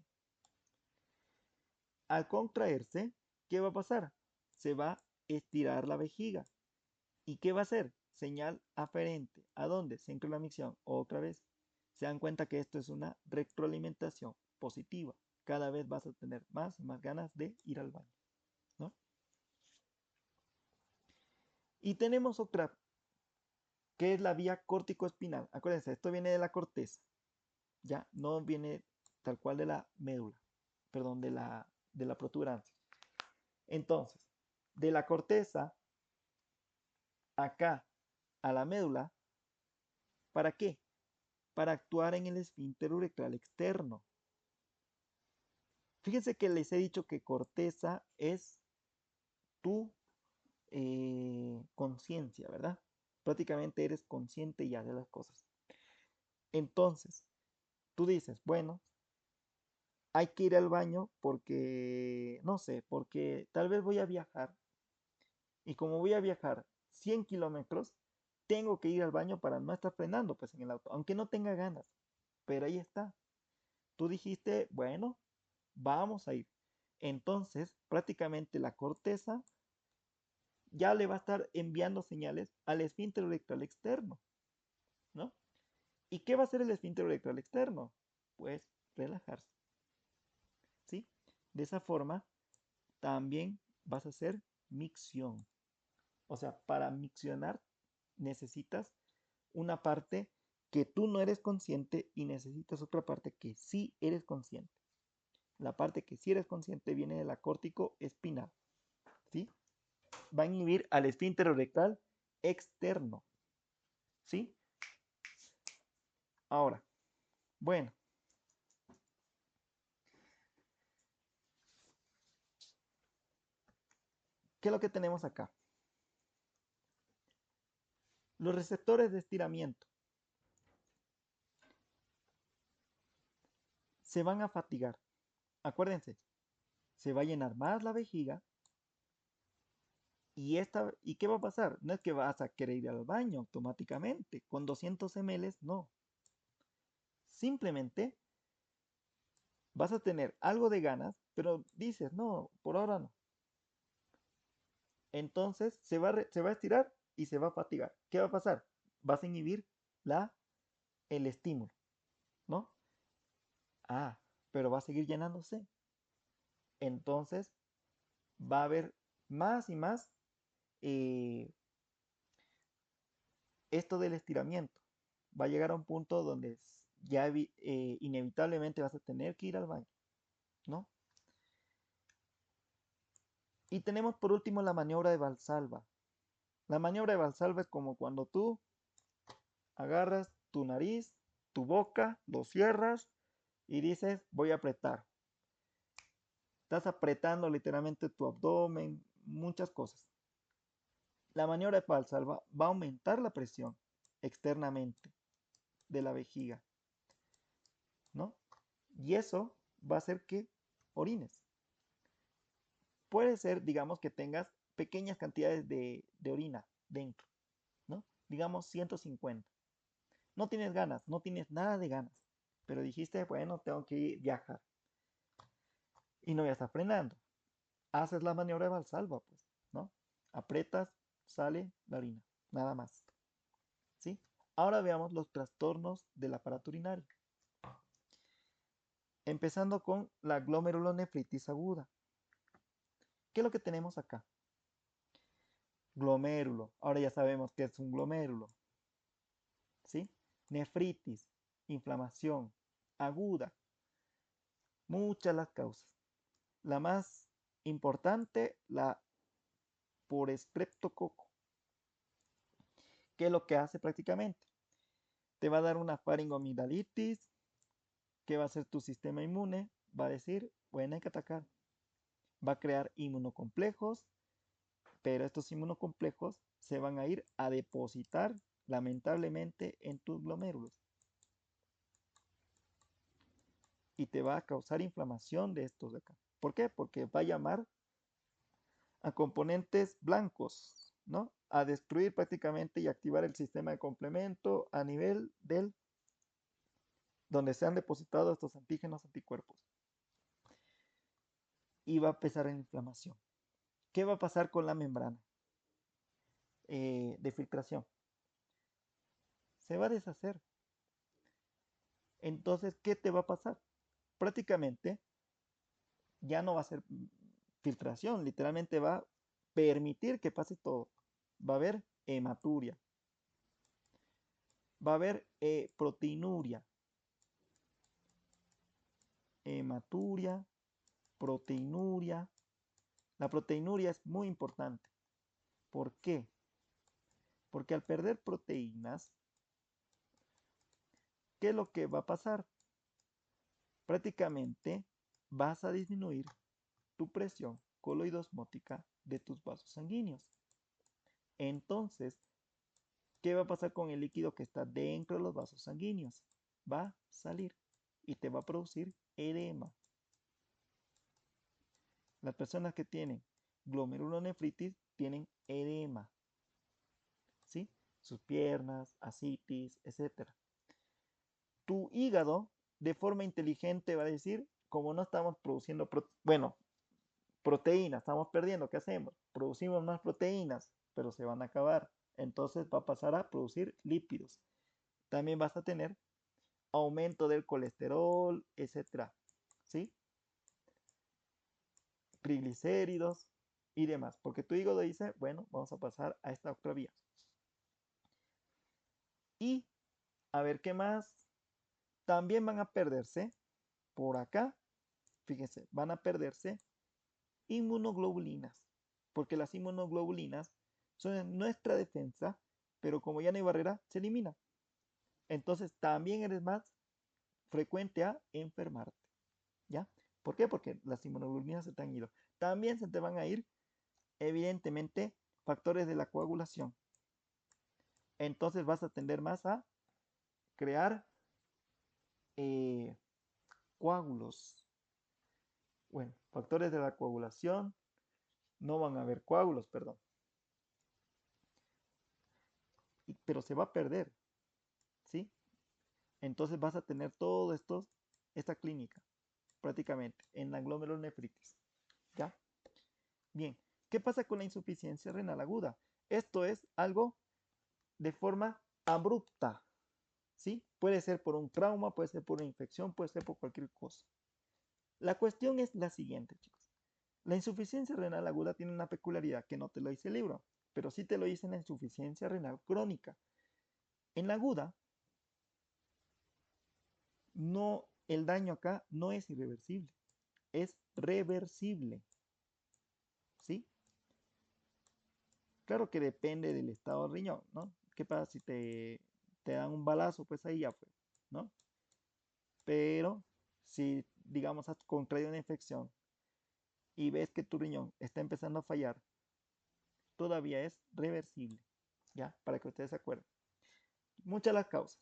Al contraerse, ¿qué va a pasar? Se va a estirar la vejiga. ¿Y qué va a hacer? Señal aferente. ¿A dónde? Centro de la micción. Otra vez. Se dan cuenta que esto es una retroalimentación positiva. Cada vez vas a tener más y más ganas de ir al baño, ¿no? Y tenemos otra, que es la vía córtico-espinal. Acuérdense, esto viene de la corteza. Ya no viene tal cual de la médula, perdón, de la protuberancia. Entonces, de la corteza acá a la médula, ¿para qué? Para actuar en el esfínter uretral externo. Fíjense que les he dicho que corteza es tu conciencia, ¿verdad? Prácticamente eres consciente ya de las cosas. Entonces, tú dices, bueno, hay que ir al baño porque, no sé, porque tal vez voy a viajar y como voy a viajar 100 kilómetros, tengo que ir al baño para no estar frenando pues en el auto, aunque no tenga ganas, pero ahí está. Tú dijiste, bueno, vamos a ir. Entonces, prácticamente la corteza ya le va a estar enviando señales al esfínter uretral externo, ¿no? ¿Y qué va a hacer el esfínter uretral externo? Pues relajarse, ¿sí? De esa forma, también vas a hacer micción. O sea, para miccionar necesitas una parte que tú no eres consciente y necesitas otra parte que sí eres consciente. La parte que sí eres consciente viene de la córtico espinal, ¿sí? Va a inhibir al esfínter uretral externo, ¿sí? Ahora, bueno, ¿qué es lo que tenemos acá? Los receptores de estiramiento se van a fatigar. Acuérdense, se va a llenar más la vejiga ¿y qué va a pasar? No es que vas a querer ir al baño automáticamente, con 200 ml, no. Simplemente vas a tener algo de ganas, pero dices, no, por ahora no. Entonces se va a estirar y se va a fatigar. ¿Qué va a pasar? Vas a inhibir el estímulo, ¿no? Ah, pero va a seguir llenándose. Entonces va a haber más y más eh, esto del estiramiento. Va a llegar a un punto donde ya inevitablemente vas a tener que ir al baño, ¿no? Y tenemos por último la maniobra de Valsalva. La maniobra de Valsalva es como cuando tú agarras tu nariz, tu boca, lo cierras y dices, voy a apretar. Estás apretando literalmente tu abdomen, muchas cosas. La maniobra de Valsalva va a aumentar la presión externamente de la vejiga, ¿no? Y eso va a hacer que orines. Puede ser, digamos, que tengas pequeñas cantidades de orina dentro, ¿no? Digamos 150. No tienes ganas, no tienes nada de ganas, pero dijiste, bueno, tengo que viajar y no ya estás frenando. Haces la maniobra de Valsalva, pues, ¿no? Aprietas, sale la orina, nada más, ¿sí? Ahora veamos los trastornos del aparato urinario. Empezando con la glomerulonefritis aguda. ¿Qué es lo que tenemos acá? Glomérulo. Ahora ya sabemos que es un glomérulo, ¿sí? Nefritis, inflamación aguda. Muchas las causas. La más importante, la por estreptococo. ¿Qué es lo que hace prácticamente? Te va a dar una faringoamigdalitis. ¿Qué va a hacer tu sistema inmune? Va a decir, bueno, hay que atacar. Va a crear inmunocomplejos, pero estos inmunocomplejos se van a ir a depositar lamentablemente en tus glomérulos y te va a causar inflamación de estos de acá. ¿Por qué? Porque va a llamar a componentes blancos, ¿no? A destruir prácticamente y activar el sistema de complemento a nivel del donde se han depositado estos antígenos anticuerpos y va a empezar en inflamación. ¿Qué va a pasar con la membrana de filtración? Se va a deshacer. Entonces, ¿qué te va a pasar? Prácticamente ya no va a ser filtración, literalmente va a permitir que pase todo. Va a haber hematuria, va a haber proteinuria, hematuria, proteinuria. La proteinuria es muy importante. ¿Por qué? Porque al perder proteínas, ¿qué es lo que va a pasar? Prácticamente vas a disminuir tu presión coloidosmótica de tus vasos sanguíneos. Entonces, ¿qué va a pasar con el líquido que está dentro de los vasos sanguíneos? Va a salir y te va a producir edema. Las personas que tienen glomerulonefritis tienen edema, ¿sí? Sus piernas, ascitis, etc. Tu hígado, de forma inteligente, va a decir, como no estamos produciendo, proteínas, estamos perdiendo, ¿qué hacemos? Producimos más proteínas, pero se van a acabar. Entonces va a pasar a producir lípidos. También vas a tener aumento del colesterol, etcétera, ¿sí? Triglicéridos y demás, porque tu hígado dice, bueno, vamos a pasar a esta otra vía. Y a ver qué más. También van a perderse por acá, fíjense, van a perderse inmunoglobulinas, porque las inmunoglobulinas son nuestra defensa, pero como ya no hay barrera, se elimina. Entonces también eres más frecuente a enfermarte, ¿ya? ¿Por qué? Porque las inmunoglobulinas se te han ido. También se te van a ir, evidentemente, factores de la coagulación. Entonces vas a tender más a crear eh, coágulos. Bueno, factores de la coagulación, no van a haber coágulos, perdón. Pero se va a perder, ¿sí? Entonces vas a tener todo esto, esta clínica, prácticamente, en la glomerulonefritis, ¿ya? Bien, ¿qué pasa con la insuficiencia renal aguda? Esto es algo de forma abrupta, ¿sí? Puede ser por un trauma, puede ser por una infección, puede ser por cualquier cosa. La cuestión es la siguiente, chicos. La insuficiencia renal aguda tiene una peculiaridad que no te lo dice el libro, pero sí te lo dice en la insuficiencia renal crónica. En la aguda, no, el daño acá no es irreversible, es reversible, ¿sí? Claro que depende del estado del riñón, ¿no? ¿Qué pasa si te dan un balazo? Pues ahí ya fue, ¿no? Pero si, digamos, has contraído una infección y ves que tu riñón está empezando a fallar, todavía es reversible, ¿ya? Para que ustedes se acuerden. Muchas las causas,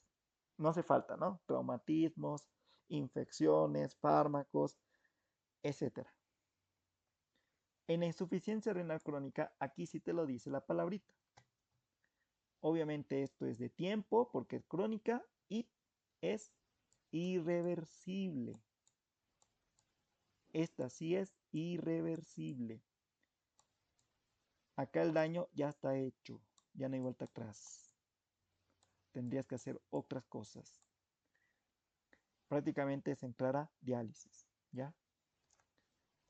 no hace falta, ¿no? Traumatismos, infecciones, fármacos, etcétera. En la insuficiencia renal crónica, aquí sí te lo dice la palabrita. Obviamente esto es de tiempo porque es crónica y es irreversible. Esta sí es irreversible. Acá el daño ya está hecho, ya no hay vuelta atrás. Tendrías que hacer otras cosas. Prácticamente es entrar a diálisis, ¿ya?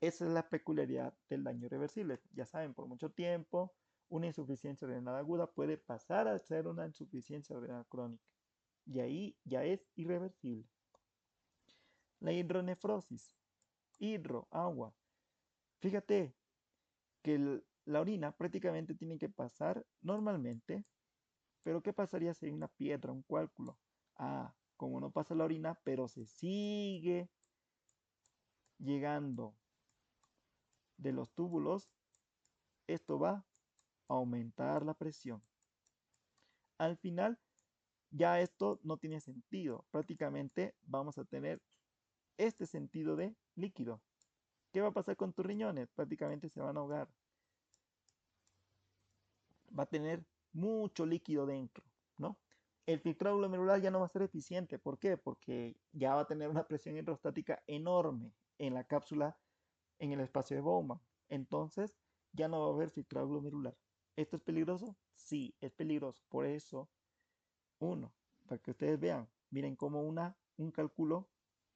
Esa es la peculiaridad del daño irreversible. Ya saben, por mucho tiempo, una insuficiencia renal aguda puede pasar a ser una insuficiencia renal crónica. Y ahí ya es irreversible. La hidronefrosis. Hidro, agua. Fíjate que la orina prácticamente tiene que pasar normalmente, pero ¿qué pasaría si hay una piedra, un coágulo? Ah, como no pasa la orina, pero se sigue llegando de los túbulos, esto va a aumentar la presión. Al final, ya esto no tiene sentido. Prácticamente vamos a tener este sentido de líquido. ¿Qué va a pasar con tus riñones? Prácticamente se van a ahogar. Va a tener mucho líquido dentro, ¿no? El filtrado glomerular ya no va a ser eficiente. ¿Por qué? Porque ya va a tener una presión hidrostática enorme en la cápsula, en el espacio de Bowman. Entonces, ya no va a haber filtrado glomerular. ¿Esto es peligroso? Sí, es peligroso. Por eso, uno, para que ustedes vean, miren cómo un cálculo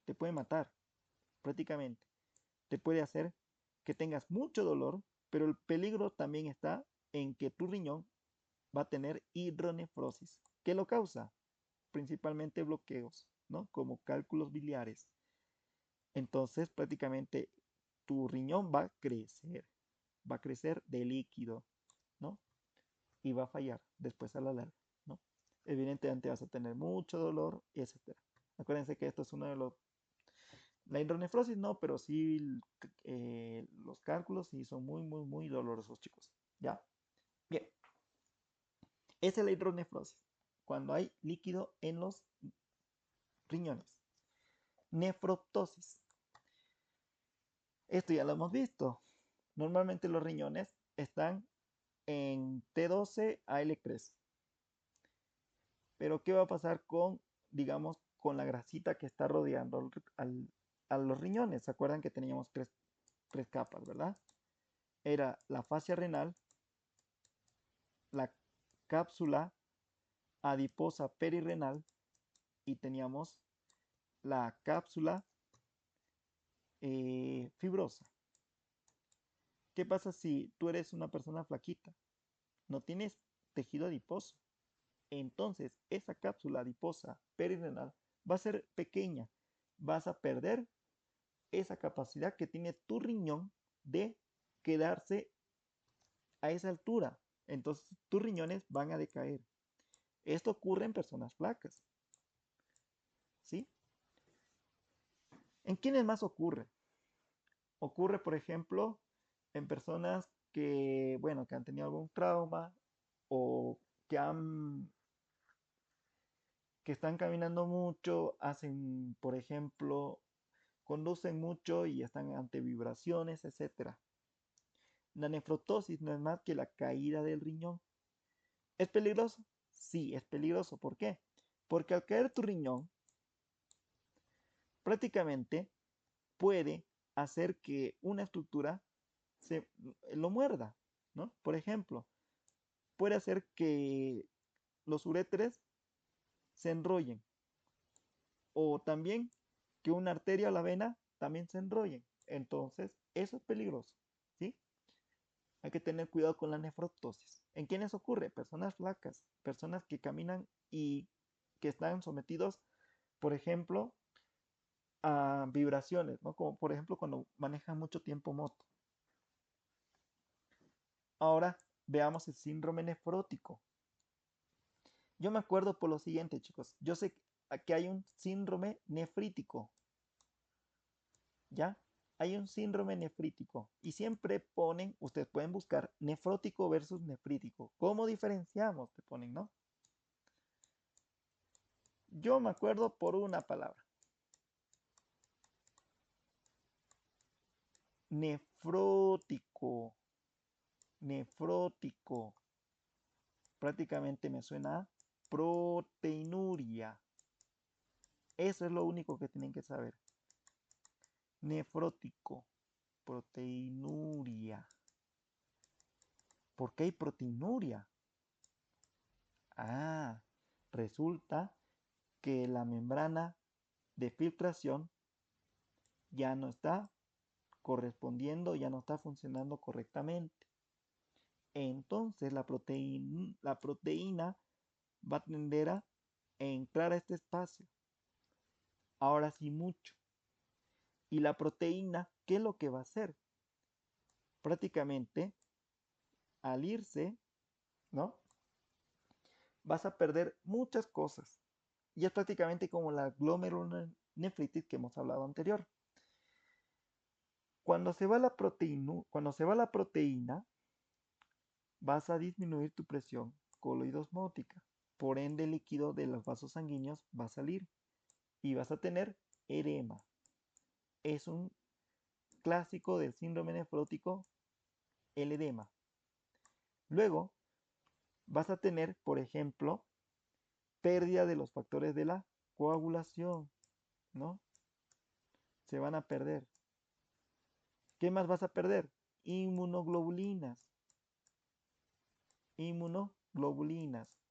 te puede matar, prácticamente. Te puede hacer que tengas mucho dolor, pero el peligro también está en que tu riñón va a tener hidronefrosis. ¿Qué lo causa? Principalmente bloqueos, ¿no? Como cálculos biliares. Entonces, prácticamente tu riñón va a crecer de líquido, ¿no? Y va a fallar después a la larga, ¿no? Evidentemente vas a tener mucho dolor, etcétera. Acuérdense que esto es uno de los... La hidronefrosis no, pero sí los cálculos sí son muy, muy, muy dolorosos, chicos. ¿Ya? Bien. Esa es la hidronefrosis, cuando hay líquido en los riñones. Nefroptosis. Esto ya lo hemos visto. Normalmente los riñones están en T12 a L3. Pero ¿qué va a pasar con, digamos, con la grasita que está rodeando a los riñones? ¿Se acuerdan que teníamos tres capas, verdad? Era la fascia renal, la cápsula adiposa perirrenal y teníamos la cápsula fibrosa. ¿Qué pasa si tú eres una persona flaquita? No tienes tejido adiposo. Entonces, esa cápsula adiposa perirrenal va a ser pequeña. Vas a perder esa capacidad que tiene tu riñón de quedarse a esa altura. Entonces, tus riñones van a decaer. Esto ocurre en personas flacas. ¿Sí? ¿En quiénes más ocurre? Ocurre, por ejemplo, en personas que, bueno, que han tenido algún trauma o que están caminando mucho, hacen, por ejemplo, conducen mucho y están ante vibraciones, etcétera. La nefrotosis no es más que la caída del riñón. ¿Es peligroso? Sí, es peligroso. ¿Por qué? Porque al caer tu riñón, prácticamente puede hacer que una estructura lo muerda, ¿no? Por ejemplo, puede hacer que los uréteres se enrollen o también que una arteria o la vena también se enrollen. Entonces, eso es peligroso, ¿sí? Hay que tener cuidado con la nefroptosis. ¿En quiénes ocurre? Personas flacas, personas que caminan y que están sometidos, por ejemplo, a vibraciones, ¿no? Como por ejemplo cuando manejan mucho tiempo moto. Ahora veamos el síndrome nefrótico. Yo me acuerdo por lo siguiente, chicos. Yo sé que hay un síndrome nefrítico, ¿ya? Hay un síndrome nefrítico y siempre ponen, ustedes pueden buscar nefrótico versus nefrítico. ¿Cómo diferenciamos? Te ponen, ¿no? Yo me acuerdo por una palabra. Nefrótico, nefrótico. Prácticamente me suena a proteinuria. Eso es lo único que tienen que saber. Nefrótico, proteinuria. ¿Por qué hay proteinuria? Ah, resulta que la membrana de filtración ya no está correspondiendo, ya no está funcionando correctamente. Entonces la proteína va a tender a entrar a este espacio. Ahora sí mucho. Y la proteína, ¿qué es lo que va a hacer? Prácticamente, al irse, ¿no? Vas a perder muchas cosas. Y es prácticamente como la glomerulonefritis que hemos hablado anterior. Cuando se va la proteína, vas a disminuir tu presión coloidosmótica. Por ende, el líquido de los vasos sanguíneos va a salir y vas a tener edema. Es un clásico del síndrome nefrótico, el edema. Luego, vas a tener, por ejemplo, pérdida de los factores de la coagulación, ¿no? Se van a perder. ¿Qué más vas a perder? Inmunoglobulinas. Inmunoglobulinas.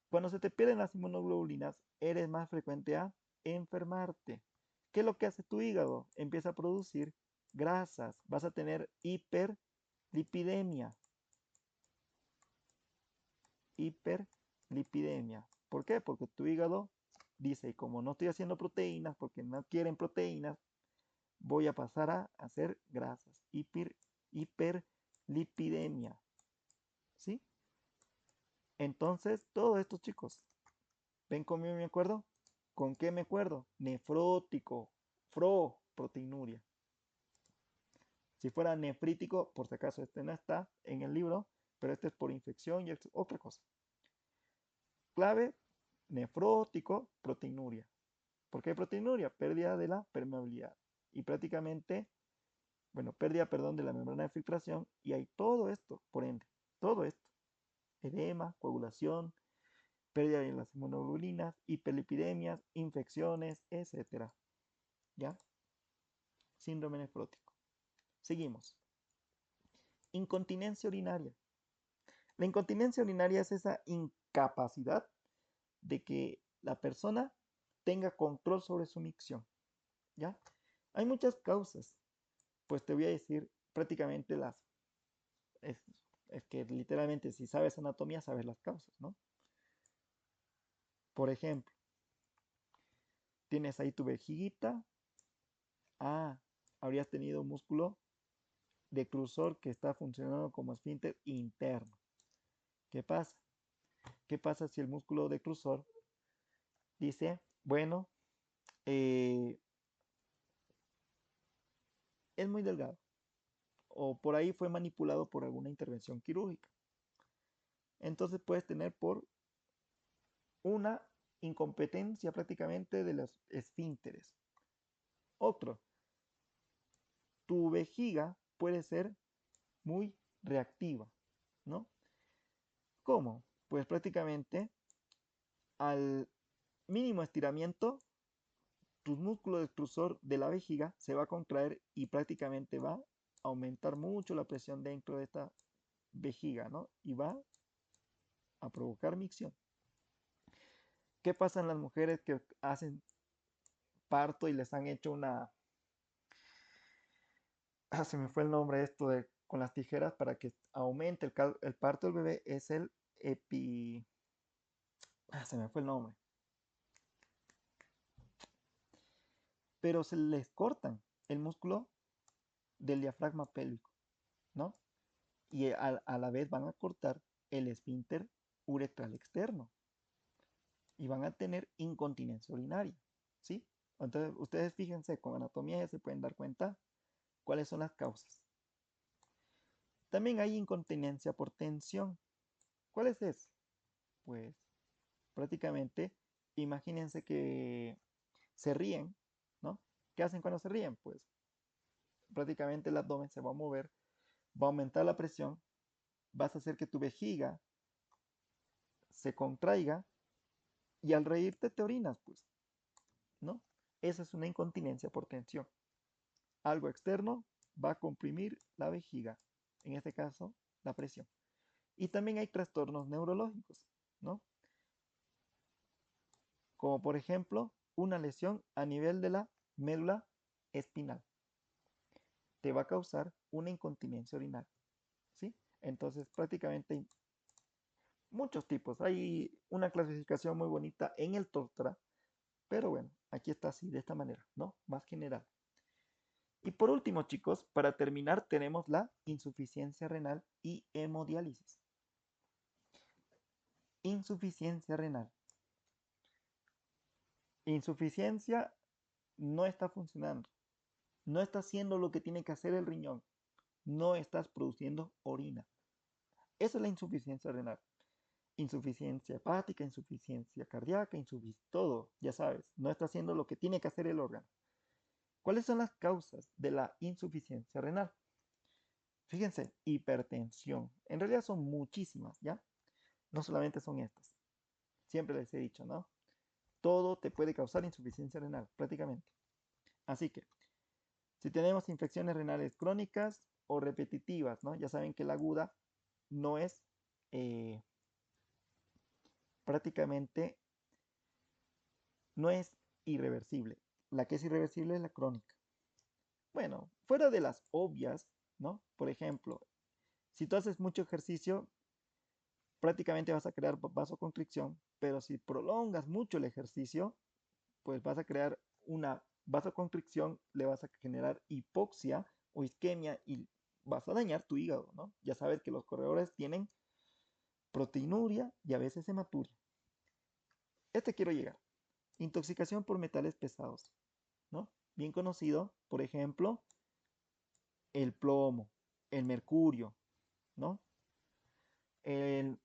Cuando se te pierden las inmunoglobulinas, eres más frecuente a enfermarte. ¿Qué es lo que hace tu hígado? Empieza a producir grasas. Vas a tener hiperlipidemia. Hiperlipidemia. ¿Por qué? Porque tu hígado dice, como no estoy haciendo proteínas, porque no quieren proteínas, voy a pasar a hacer grasas. Hiperlipidemia. ¿Sí? Entonces, todo esto, chicos, ¿ven conmigo me acuerdo? ¿Con qué me acuerdo? Nefrótico, proteinuria. Si fuera nefrítico, por si acaso este no está en el libro, pero este es por infección y es otra cosa. Clave, nefrótico, proteinuria. ¿Por qué proteinuria? Pérdida de la permeabilidad. Y prácticamente, bueno, pérdida, perdón, de la membrana de filtración. Y hay todo esto, por ende, todo esto. Edema, coagulación, pérdida de las inmunoglobulinas, hiperlipidemias, infecciones, etcétera. ¿Ya? Síndrome nefrótico. Seguimos. Incontinencia urinaria. La incontinencia urinaria es esa incapacidad de que la persona tenga control sobre su micción. ¿Ya? Hay muchas causas. Pues te voy a decir prácticamente las. Es, es que literalmente si sabes anatomía, sabes las causas, ¿no? Por ejemplo, tienes ahí tu vejiguita. Ah, habrías tenido un músculo declusor que está funcionando como esfínter interno. ¿Qué pasa? ¿Qué pasa si el músculo declusor dice, bueno, eh, es muy delgado o por ahí fue manipulado por alguna intervención quirúrgica? Entonces puedes tener por una incompetencia prácticamente de los esfínteres. Otro, tu vejiga puede ser muy reactiva, ¿no? ¿Cómo? Pues prácticamente al mínimo estiramiento, tu músculo extrusor de la vejiga se va a contraer y prácticamente va a aumentar mucho la presión dentro de esta vejiga, ¿no? Y va a provocar micción. ¿Qué pasa en las mujeres que hacen parto y les han hecho una... Ah, se me fue el nombre esto de con las tijeras para que aumente el parto del bebé, es el epi... Ah, se me fue el nombre. Pero se les cortan el músculo del diafragma pélvico, ¿no? Y a la vez van a cortar el esfínter uretral externo y van a tener incontinencia urinaria, ¿sí? Entonces, ustedes fíjense, con anatomía ya se pueden dar cuenta cuáles son las causas. También hay incontinencia por tensión. ¿Cuál es eso? Pues prácticamente, imagínense que se ríen, ¿no? ¿Qué hacen cuando se ríen? Pues prácticamente el abdomen se va a mover, va a aumentar la presión, vas a hacer que tu vejiga se contraiga y al reírte te orinas, pues, ¿no? Esa es una incontinencia por tensión. Algo externo va a comprimir la vejiga, en este caso, la presión. Y también hay trastornos neurológicos, ¿no? Como por ejemplo, una lesión a nivel de la médula espinal. Te va a causar una incontinencia urinaria, ¿sí? Entonces, prácticamente hay muchos tipos. Hay una clasificación muy bonita en el TOTRA, pero bueno, aquí está así, de esta manera, ¿no? Más general. Y por último, chicos, para terminar, tenemos la insuficiencia renal y hemodiálisis. Insuficiencia renal. Insuficiencia no está funcionando. No está haciendo lo que tiene que hacer el riñón. No estás produciendo orina. Esa es la insuficiencia renal. Insuficiencia hepática, insuficiencia cardíaca, todo, ya sabes, no está haciendo lo que tiene que hacer el órgano. ¿Cuáles son las causas de la insuficiencia renal? Fíjense, hipertensión. En realidad son muchísimas, ¿ya? No solamente son estas. Siempre les he dicho, ¿no? Todo te puede causar insuficiencia renal, prácticamente. Así que, si tenemos infecciones renales crónicas o repetitivas, ¿no? Ya saben que la aguda no es eh, prácticamente, no es irreversible. La que es irreversible es la crónica. Bueno, fuera de las obvias, ¿no? Por ejemplo, si tú haces mucho ejercicio, prácticamente vas a crear vasoconstricción, pero si prolongas mucho el ejercicio, pues vas a crear una vasoconstricción, le vas a generar hipoxia o isquemia y vas a dañar tu hígado, ¿no? Ya sabes que los corredores tienen proteinuria y a veces hematuria. Quiero llegar. Intoxicación por metales pesados, ¿no? Bien conocido, por ejemplo, el plomo, el mercurio, ¿no? El,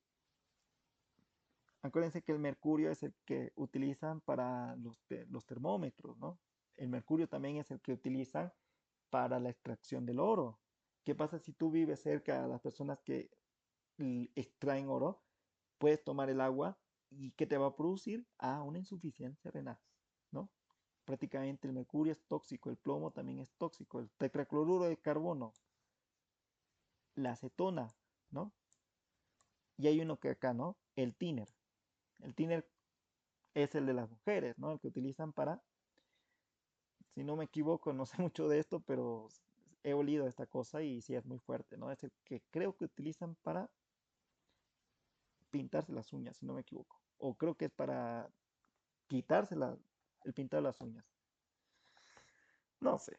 Acuérdense que el mercurio es el que utilizan para los termómetros, ¿no? El mercurio también es el que utilizan para la extracción del oro. ¿Qué pasa si tú vives cerca de las personas que extraen oro? Puedes tomar el agua y ¿qué te va a producir? Ah, una insuficiencia renal, ¿no? Prácticamente el mercurio es tóxico, el plomo también es tóxico, el tetracloruro de carbono, la acetona, ¿no? Y hay uno que acá, ¿no? El tiner. El tiner es el de las mujeres, ¿no? El que utilizan para, si no me equivoco, no sé mucho de esto, pero he olido esta cosa y sí es muy fuerte, ¿no? Es el que creo que utilizan para pintarse las uñas, si no me equivoco. O creo que es para quitarse el pintar las uñas. No sé.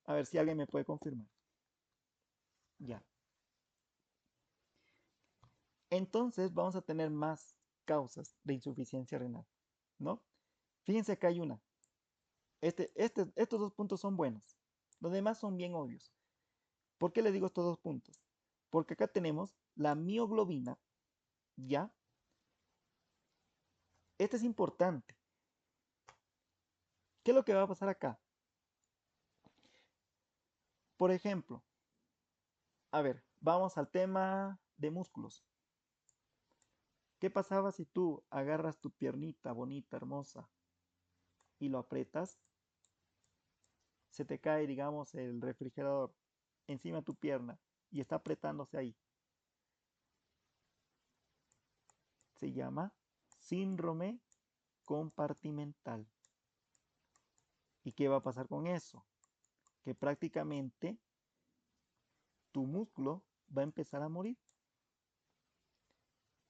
A ver si alguien me puede confirmar. Ya. Entonces vamos a tener más causas de insuficiencia renal, ¿no? Fíjense que hay una. Estos dos puntos son buenos. Los demás son bien obvios. ¿Por qué le digo estos dos puntos? Porque acá tenemos la mioglobina, ¿ya? Este es importante. ¿Qué es lo que va a pasar acá? Por ejemplo, a ver, vamos al tema de músculos. ¿Qué pasaba si tú agarras tu piernita bonita, hermosa, y lo aprietas? Se te cae, digamos, el refrigerador encima de tu pierna y está apretándose ahí. Se llama síndrome compartimental. ¿Y qué va a pasar con eso? Que prácticamente tu músculo va a empezar a morir.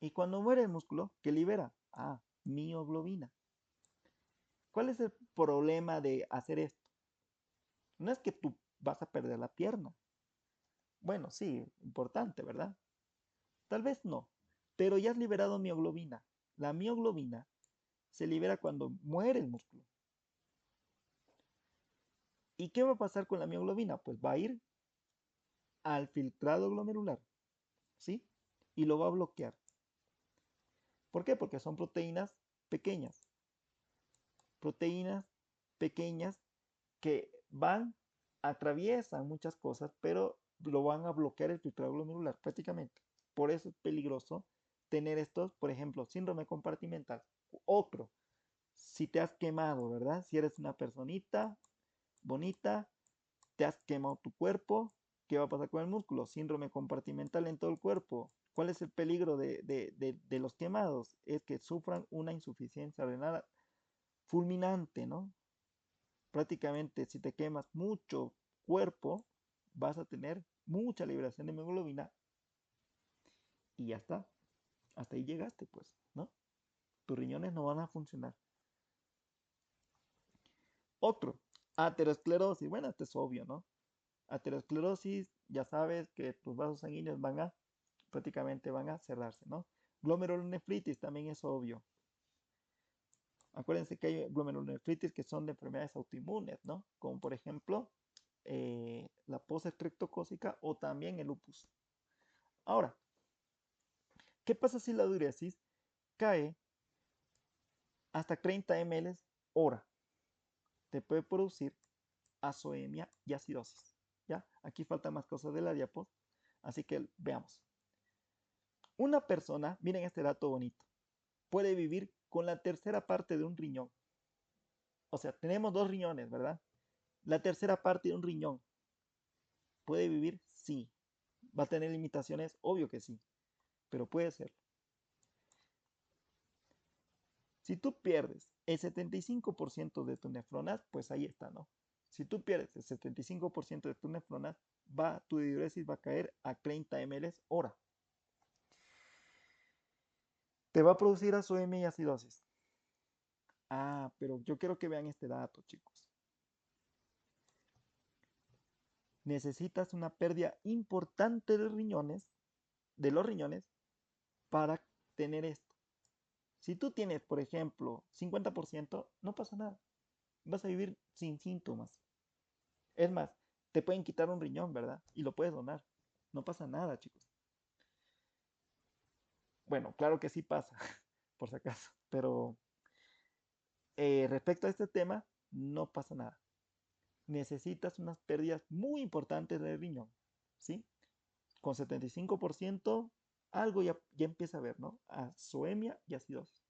Y cuando muere el músculo, ¿qué libera? Ah, mioglobina. ¿Cuál es el problema de hacer esto? No es que tú vas a perder la pierna. Bueno, sí, importante, ¿verdad? Tal vez no, pero ya has liberado mioglobina. La mioglobina se libera cuando muere el músculo. ¿Y qué va a pasar con la mioglobina? Pues va a ir al filtrado glomerular, ¿sí? Y lo va a bloquear. ¿Por qué? Porque son proteínas pequeñas que van atraviesan muchas cosas, pero lo van a bloquear el filtrado glomerular prácticamente. Por eso es peligroso tener estos, por ejemplo, síndrome compartimental. Otro, si te has quemado, ¿verdad? Si eres una personita bonita, te has quemado tu cuerpo, ¿qué va a pasar con el músculo? Síndrome compartimental en todo el cuerpo. ¿Cuál es el peligro de los quemados? Es que sufran una insuficiencia renal fulminante, ¿no? Prácticamente si te quemas mucho cuerpo, vas a tener mucha liberación de hemoglobina y ya está. Hasta ahí llegaste, pues, ¿no? Tus riñones no van a funcionar. Otro, aterosclerosis. Bueno, esto es obvio, ¿no? Aterosclerosis, ya sabes que tus vasos sanguíneos prácticamente van a cerrarse, ¿no? Glomerulonefritis también es obvio. Acuérdense que hay glomerulonefritis que son de enfermedades autoinmunes, ¿no? Como por ejemplo la postestreptocócica o también el lupus. Ahora, ¿qué pasa si la diuresis cae hasta 30 ml hora? Te puede producir azoemia y acidosis. ¿Ya? Aquí faltan más cosas de la diapo, así que veamos. Una persona, miren este dato bonito, puede vivir con la tercera parte de un riñón. O sea, tenemos dos riñones, ¿verdad? La tercera parte de un riñón. ¿Puede vivir? Sí. ¿Va a tener limitaciones? Obvio que sí, pero puede ser. Si tú pierdes el 75% de tus nefronas, pues ahí está, ¿no? Si tú pierdes el 75% de tus nefronas, tu diuresis va a caer a 30 ml hora. Te va a producir azoemia y acidosis. Ah, pero yo quiero que vean este dato, chicos. Necesitas una pérdida importante de los riñones, para tener esto. Si tú tienes, por ejemplo, 50%, no pasa nada. Vas a vivir sin síntomas. Es más, te pueden quitar un riñón, ¿verdad? Y lo puedes donar. No pasa nada, chicos. Bueno, claro que sí pasa, por si acaso. Pero respecto a este tema, no pasa nada. Necesitas unas pérdidas muy importantes de riñón, ¿sí? Con 75%, algo ya empieza a ver, ¿no? Azoemia y acidosis.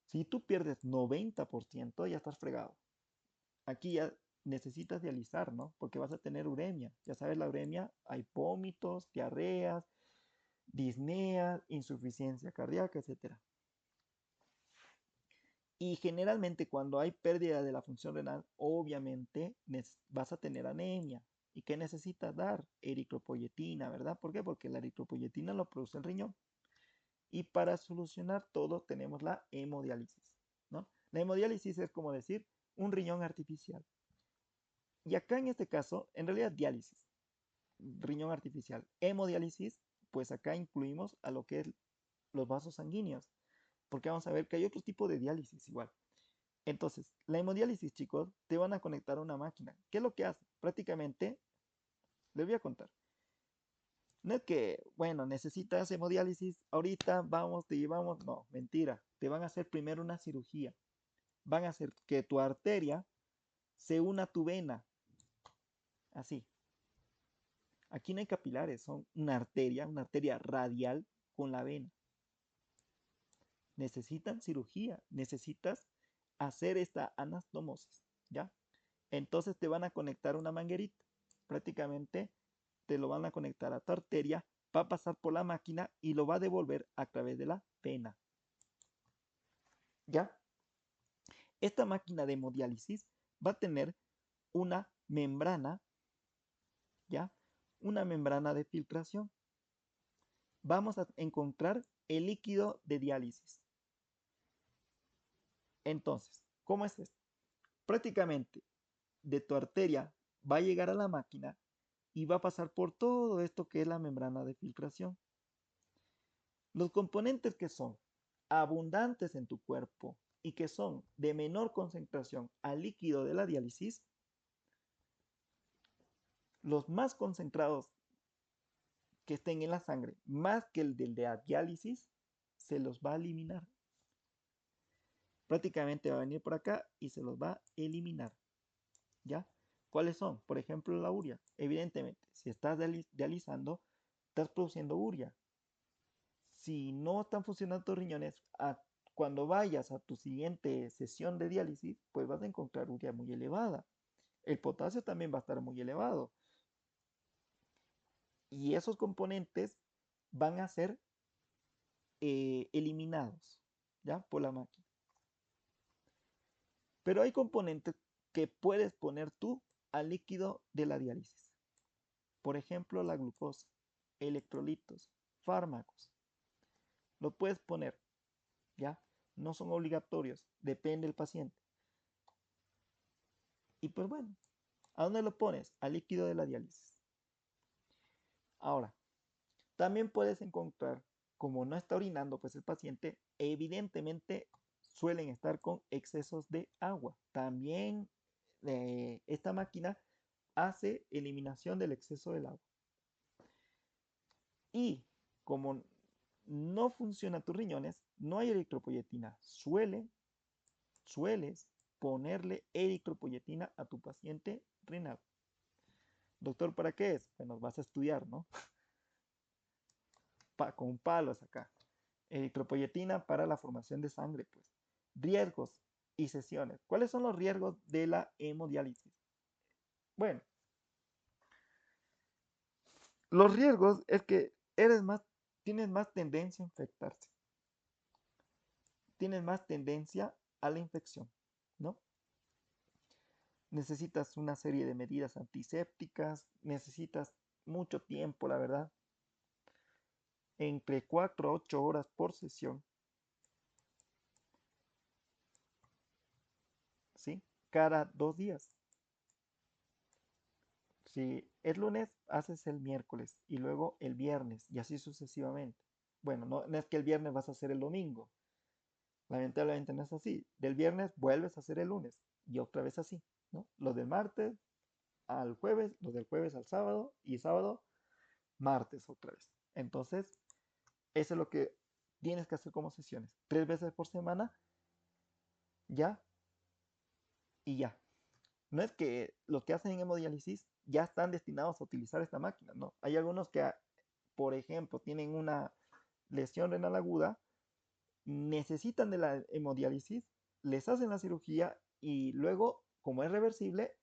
Si tú pierdes 90%, ya estás fregado. Aquí ya necesitas dializar, ¿no? Porque vas a tener uremia. Ya sabes, la uremia, hay vómitos, diarreas, disnea, insuficiencia cardíaca, etc. Y generalmente cuando hay pérdida de la función renal, obviamente vas a tener anemia. ¿Y qué necesitas dar? Eritropoyetina, ¿verdad? ¿Por qué? Porque la eritropoyetina lo produce el riñón. Y para solucionar todo tenemos la hemodiálisis, ¿no? La hemodiálisis es como decir un riñón artificial. Y acá en este caso, en realidad diálisis, riñón artificial. Hemodiálisis, pues acá incluimos a lo que es los vasos sanguíneos, porque vamos a ver que hay otro tipo de diálisis igual. Entonces, la hemodiálisis, chicos, te van a conectar a una máquina. ¿Qué es lo que hace? Prácticamente, les voy a contar. No es que, bueno, necesitas hemodiálisis, ahorita vamos, te llevamos. No, mentira. Te van a hacer primero una cirugía. Van a hacer que tu arteria se una a tu vena. Así. Aquí no hay capilares, son una arteria radial con la vena. Necesitan cirugía, necesitas hacer esta anastomosis, ¿ya? Entonces te van a conectar una manguerita. Prácticamente te lo van a conectar a tu arteria, va a pasar por la máquina y lo va a devolver a través de la vena. ¿Ya? Esta máquina de hemodiálisis va a tener una membrana, ¿ya? Una membrana de filtración. Vamos a encontrar el líquido de diálisis. Entonces, ¿cómo es esto? Prácticamente de tu arteria va a llegar a la máquina y va a pasar por todo esto que es la membrana de filtración. Los componentes que son abundantes en tu cuerpo y que son de menor concentración al líquido de la diálisis, los más concentrados que estén en la sangre, más que el del de la diálisis, se los va a eliminar. Prácticamente va a venir por acá y se los va a eliminar. ¿Ya? ¿Cuáles son? Por ejemplo, la urea. Evidentemente, si estás dializando, estás produciendo urea. Si no están funcionando tus riñones, cuando vayas a tu siguiente sesión de diálisis, pues vas a encontrar urea muy elevada. El potasio también va a estar muy elevado. Y esos componentes van a ser eliminados, ¿ya? Por la máquina. Pero hay componentes que puedes poner tú al líquido de la diálisis. Por ejemplo, la glucosa, electrolitos, fármacos. Lo puedes poner, ¿ya? No son obligatorios, depende del paciente. Y pues bueno, ¿a dónde lo pones? Al líquido de la diálisis. Ahora, también puedes encontrar, como no está orinando, pues el paciente, evidentemente suelen estar con excesos de agua. También esta máquina hace eliminación del exceso del agua. Y como no funcionan tus riñones, no hay eritropoyetina. Sueles ponerle eritropoyetina a tu paciente renal. Doctor, ¿para qué es? Pues nos vas a estudiar, ¿no? Con palos acá. Eritropoyetina para la formación de sangre, pues. Riesgos y sesiones. ¿Cuáles son los riesgos de la hemodiálisis? Bueno, los riesgos es que tienes más tendencia a infectarse. Tienes más tendencia a la infección, ¿no? Necesitas una serie de medidas antisépticas, necesitas mucho tiempo, la verdad, entre 4 a 8 horas por sesión, ¿sí? Cada 2 días. Si es lunes, haces el miércoles y luego el viernes y así sucesivamente. Bueno, no es que el viernes vas a hacer el domingo. Lamentablemente no es así. Del viernes vuelves a hacer el lunes y otra vez así, ¿no? Los del martes al jueves, los del jueves al sábado y sábado, martes otra vez. Entonces, eso es lo que tienes que hacer como sesiones. 3 veces por semana, ya y ya. No es que los que hacen hemodiálisis ya están destinados a utilizar esta máquina, no. Hay algunos que, por ejemplo, tienen una lesión renal aguda, necesitan de la hemodiálisis, les hacen la cirugía y luego, como es reversible,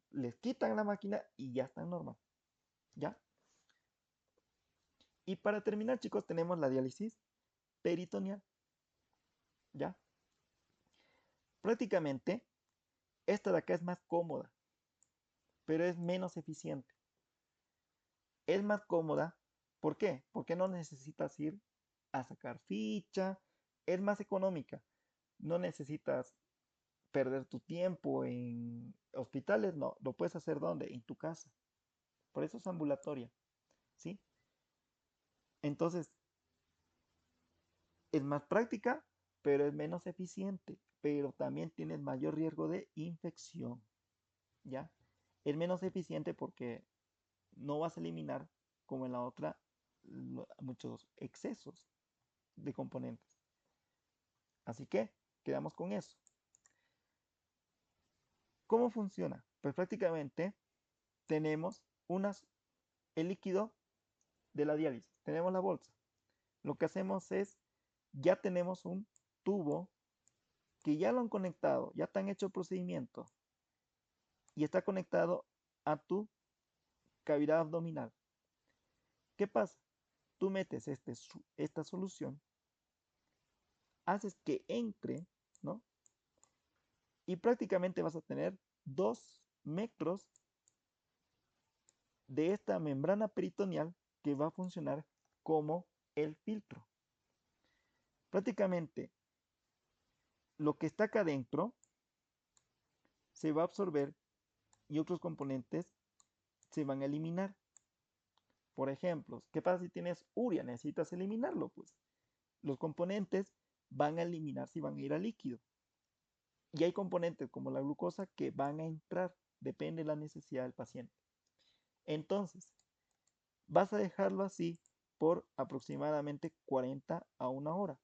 les quitan la máquina y ya están normal. ¿Ya? Y para terminar, chicos, tenemos la diálisis peritoneal. ¿Ya? Prácticamente, esta de acá es más cómoda, pero es menos eficiente. Es más cómoda, ¿por qué? Porque no necesitas ir a sacar ficha, es más económica. No necesitas perder tu tiempo en hospitales, no, lo puedes hacer ¿dónde? En tu casa. Por eso es ambulatoria, ¿sí? Entonces, es más práctica, pero es menos eficiente, pero también tienes mayor riesgo de infección, ¿ya? Es menos eficiente porque no vas a eliminar, como en la otra, muchos excesos de componentes. Así que quedamos con eso. ¿Cómo funciona? Pues prácticamente tenemos el líquido de la diálisis, tenemos la bolsa. Lo que hacemos es, ya tenemos un tubo que ya lo han conectado, ya te han hecho el procedimiento y está conectado a tu cavidad abdominal. ¿Qué pasa? Tú metes esta solución, haces que entre, ¿no? Y prácticamente vas a tener 2 metros de esta membrana peritoneal que va a funcionar como el filtro. Prácticamente lo que está acá adentro se va a absorber y otros componentes se van a eliminar. Por ejemplo, ¿qué pasa si tienes urea? Necesitas eliminarlo, pues. Los componentes van a eliminarse y van a ir al líquido. Y hay componentes como la glucosa que van a entrar, depende de la necesidad del paciente. Entonces, vas a dejarlo así por aproximadamente 40 a 1 hora.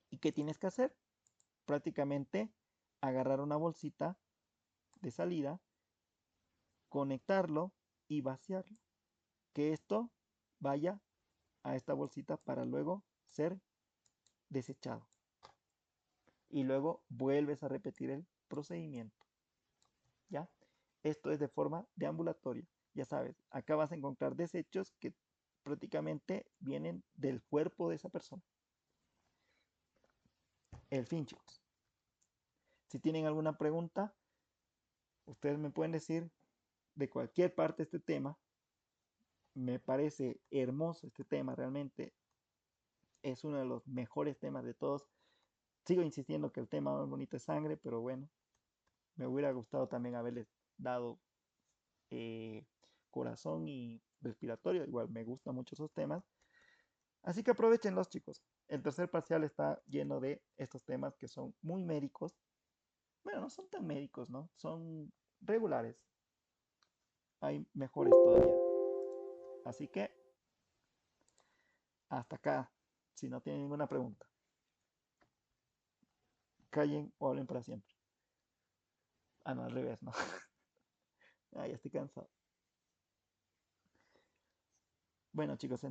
¿Y qué tienes que hacer? Prácticamente agarrar una bolsita de salida, conectarlo y vaciarlo. Que esto vaya a esta bolsita para luego ser desechado. Y luego vuelves a repetir el procedimiento. ¿Ya? Esto es de forma deambulatoria. Ya sabes, acá vas a encontrar desechos que prácticamente vienen del cuerpo de esa persona. El fin, chicos. Si tienen alguna pregunta, ustedes me pueden decir de cualquier parte de este tema. Me parece hermoso este tema, realmente es uno de los mejores temas de todos. Sigo insistiendo que el tema más bonito es sangre, pero bueno, me hubiera gustado también haberles dado eh, corazón y respiratorio. Igual me gustan mucho esos temas. Así que aprovechenlos, chicos. El tercer parcial está lleno de estos temas que son muy médicos. Bueno, no son tan médicos, ¿no? Son regulares. Hay mejores todavía. Así que hasta acá. Si no tienen ninguna pregunta, callen o hablen para siempre. Ah, no, al revés, ¿no? Ah, ya estoy cansado. Bueno, chicos,